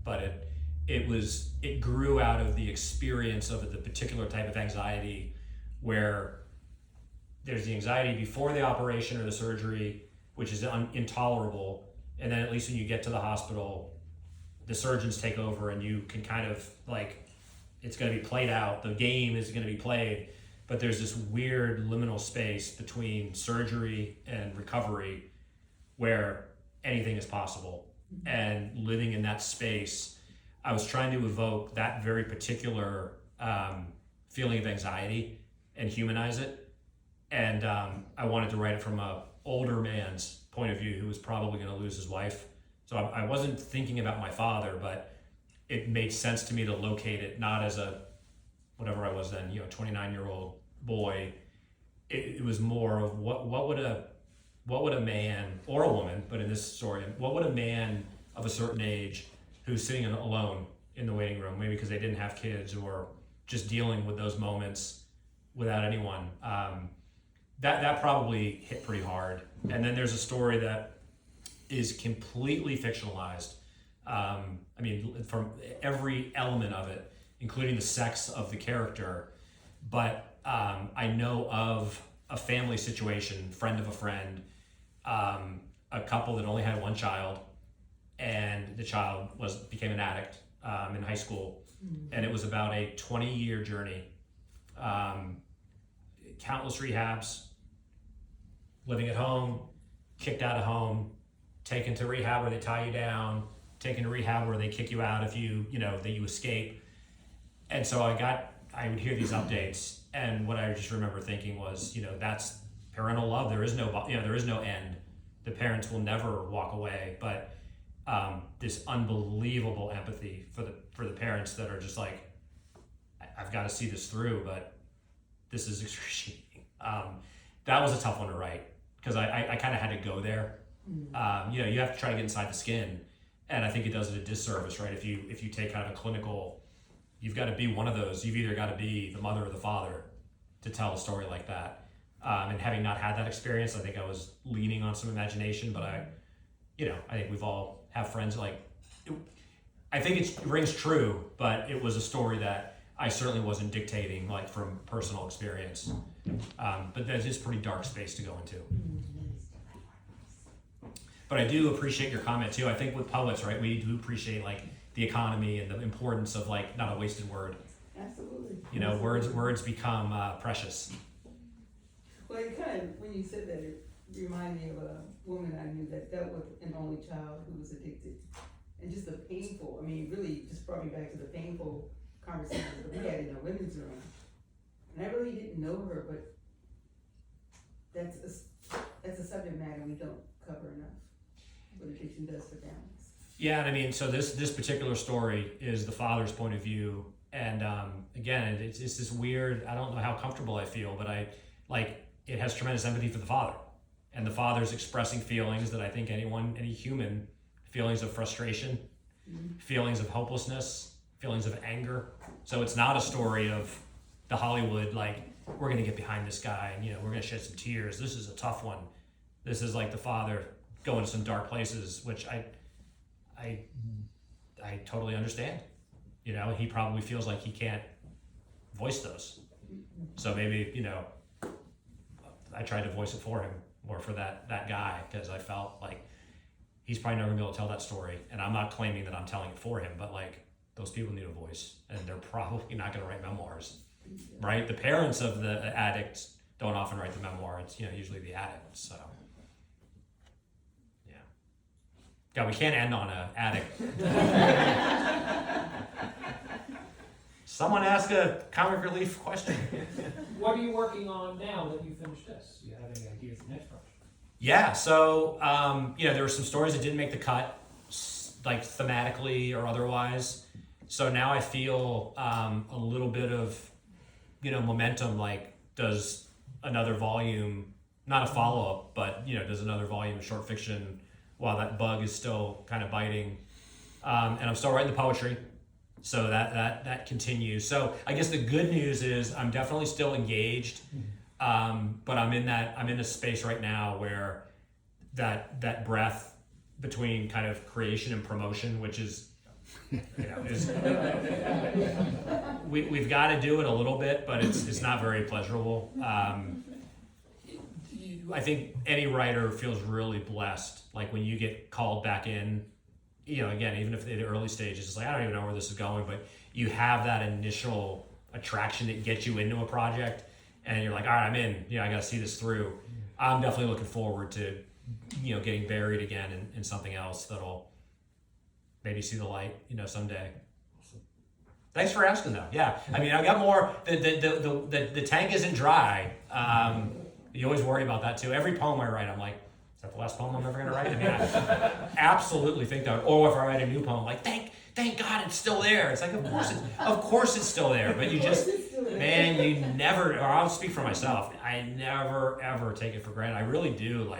but it grew out of the experience of the particular type of anxiety where there's the anxiety before the operation or the surgery, which is intolerable, and then at least when you get to the hospital, the surgeons take over and you can kind of like, it's going to be played out, the game is going to be played, but there's this weird liminal space between surgery and recovery where anything is possible. And living in that space, I was trying to evoke that very particular feeling of anxiety and humanize it. And I wanted to write it from an older man's point of view who was probably going to lose his wife. So I wasn't thinking about my father, but it made sense to me to locate it not as a, whatever I was then, 29-year-old boy. It was more of what would a man or a woman, but in this story, what would a man of a certain age who's sitting alone in the waiting room, maybe because they didn't have kids or just dealing with those moments without anyone, that probably hit pretty hard. And then there's a story that is completely fictionalized. I mean, from every element of it, including the sex of the character. But I know of a family situation, friend of a friend, a couple that only had one child, and the child became an addict in high school. And it was about a 20-year journey, countless rehabs, living at home, kicked out of home, taken to rehab where they tie you down, taken to rehab where they kick you out if you escape. And so I would hear these updates, and what I just remember thinking was, that's parental love. There is no end. The parents will never walk away, but this unbelievable empathy for the parents that are just like, I've got to see this through, but this is excruciating. That was a tough one to write, because I kind of had to go there. You have to try to get inside the skin, and I think it does it a disservice, right? If you take kind of a clinical, you've got to be one of those. You've either got to be the mother or the father to tell a story like that. And having not had that experience, I think I was leaning on some imagination, but I think we've all have friends I think it rings true, but it was a story that I certainly wasn't dictating from personal experience. But that is pretty dark space to go into. But I do appreciate your comment too. I think with poets, right, we do appreciate the economy and the importance of not a wasted word. Absolutely. Words become precious. Well, it kind of, when you said that, it reminded me of a woman I knew that dealt with an only child who was addicted. And just the painful, really just brought me back to the painful conversations that we had in the women's room. And I really didn't know her, but that's a subject matter we don't cover enough, what addiction does for families. Yeah, and so this particular story is the father's point of view. And again, it's this weird, I don't know how comfortable I feel, but it has tremendous empathy for the father. And the father's expressing feelings that I think any human, feelings of frustration, feelings of hopelessness, feelings of anger. So it's not a story of the Hollywood, we're going to get behind this guy and, we're going to shed some tears. This is a tough one. This is the father going to some dark places, which I totally understand. He probably feels like he can't voice those. So maybe, I tried to voice it for him or for that guy, because I felt like he's probably never gonna be able to tell that story. And I'm not claiming that I'm telling it for him, but those people need a voice, and they're probably not gonna write memoirs, right? The parents of the addicts don't often write the memoir. It's, usually the addict, so. Yeah. God, we can't end on an addict. Someone ask a comic relief question. What are you working on now that you finished this? Do you have any ideas for the next project? Yeah, so there were some stories that didn't make the cut, thematically or otherwise. So now I feel a little bit of, momentum. Does another volume, not a follow-up, but does another volume of short fiction while that bug is still kind of biting, and I'm still writing the poetry. So that continues. So I guess the good news is I'm definitely still engaged, but I'm in a space right now where that breath between kind of creation and promotion, which is, we've got to do it a little bit, but it's not very pleasurable. I think any writer feels really blessed, when you get called back in. Again, even if in the early stages, it's I don't even know where this is going, but you have that initial attraction that gets you into a project, and you're like, all right, I'm in. I got to see this through. I'm definitely looking forward to, getting buried again in something else that'll maybe see the light, someday. Thanks for asking, though. Yeah, I got more. The tank isn't dry. You always worry about that too. Every poem I write, I'm like, is that the last poem I'm ever going to write? I absolutely think that. Or if I write a new poem, thank God it's still there. It's of course it's still there. But you just, man, you never, or I'll speak for myself, I never, ever take it for granted. I really do,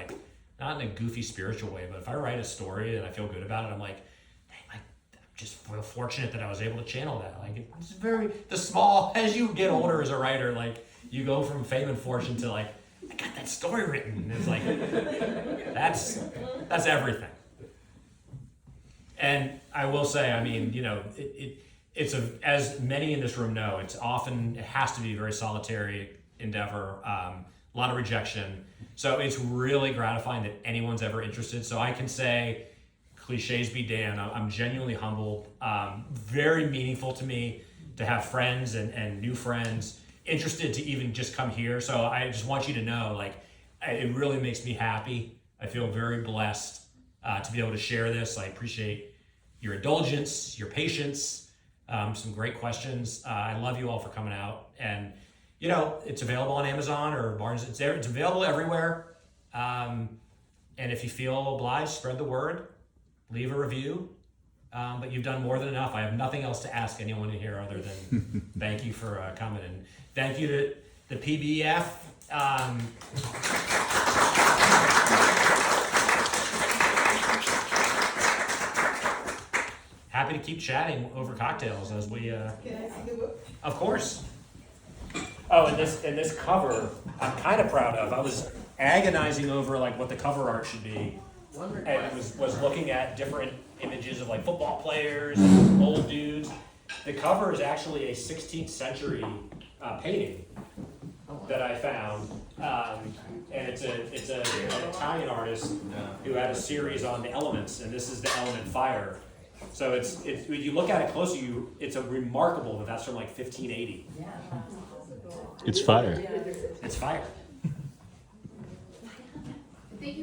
not in a goofy spiritual way, but if I write a story and I feel good about it, I'm like, dang, I'm just feel fortunate that I was able to channel that. It's the small, as you get older as a writer, you go from fame and fortune to I got that story written. And it's like, that's everything. And I will say, I mean, you know, it's as many in this room know, it has to be a very solitary endeavor, a lot of rejection. So it's really gratifying that anyone's ever interested. So I can say, cliches be damned, I'm genuinely humbled. Very meaningful to me to have friends and new friends interested to even just come here. So I just want you to know, like, it really makes me happy. I feel very blessed to be able to share this. I appreciate your indulgence, your patience, some great questions. I love you all for coming out. And, you know, it's available on Amazon or Barnes. It's available everywhere. And if you feel obliged, spread the word, leave a review. But you've done more than enough. I have nothing else to ask anyone in here other than thank you for coming. And thank you to the PBF. Happy to keep chatting over cocktails as we. Can I see the book? Of course. Oh, and this cover, I'm kind of proud of. I was agonizing over like what the cover art should be, and was looking at different images of like football players and old dudes. The cover is actually a 16th century painting that I found, and it's an Italian artist who had a series on the elements, and this is the element fire. So it's when you look at it closely, it's a remarkable that that's from like 1580. It's fire. It's fire. Thank you.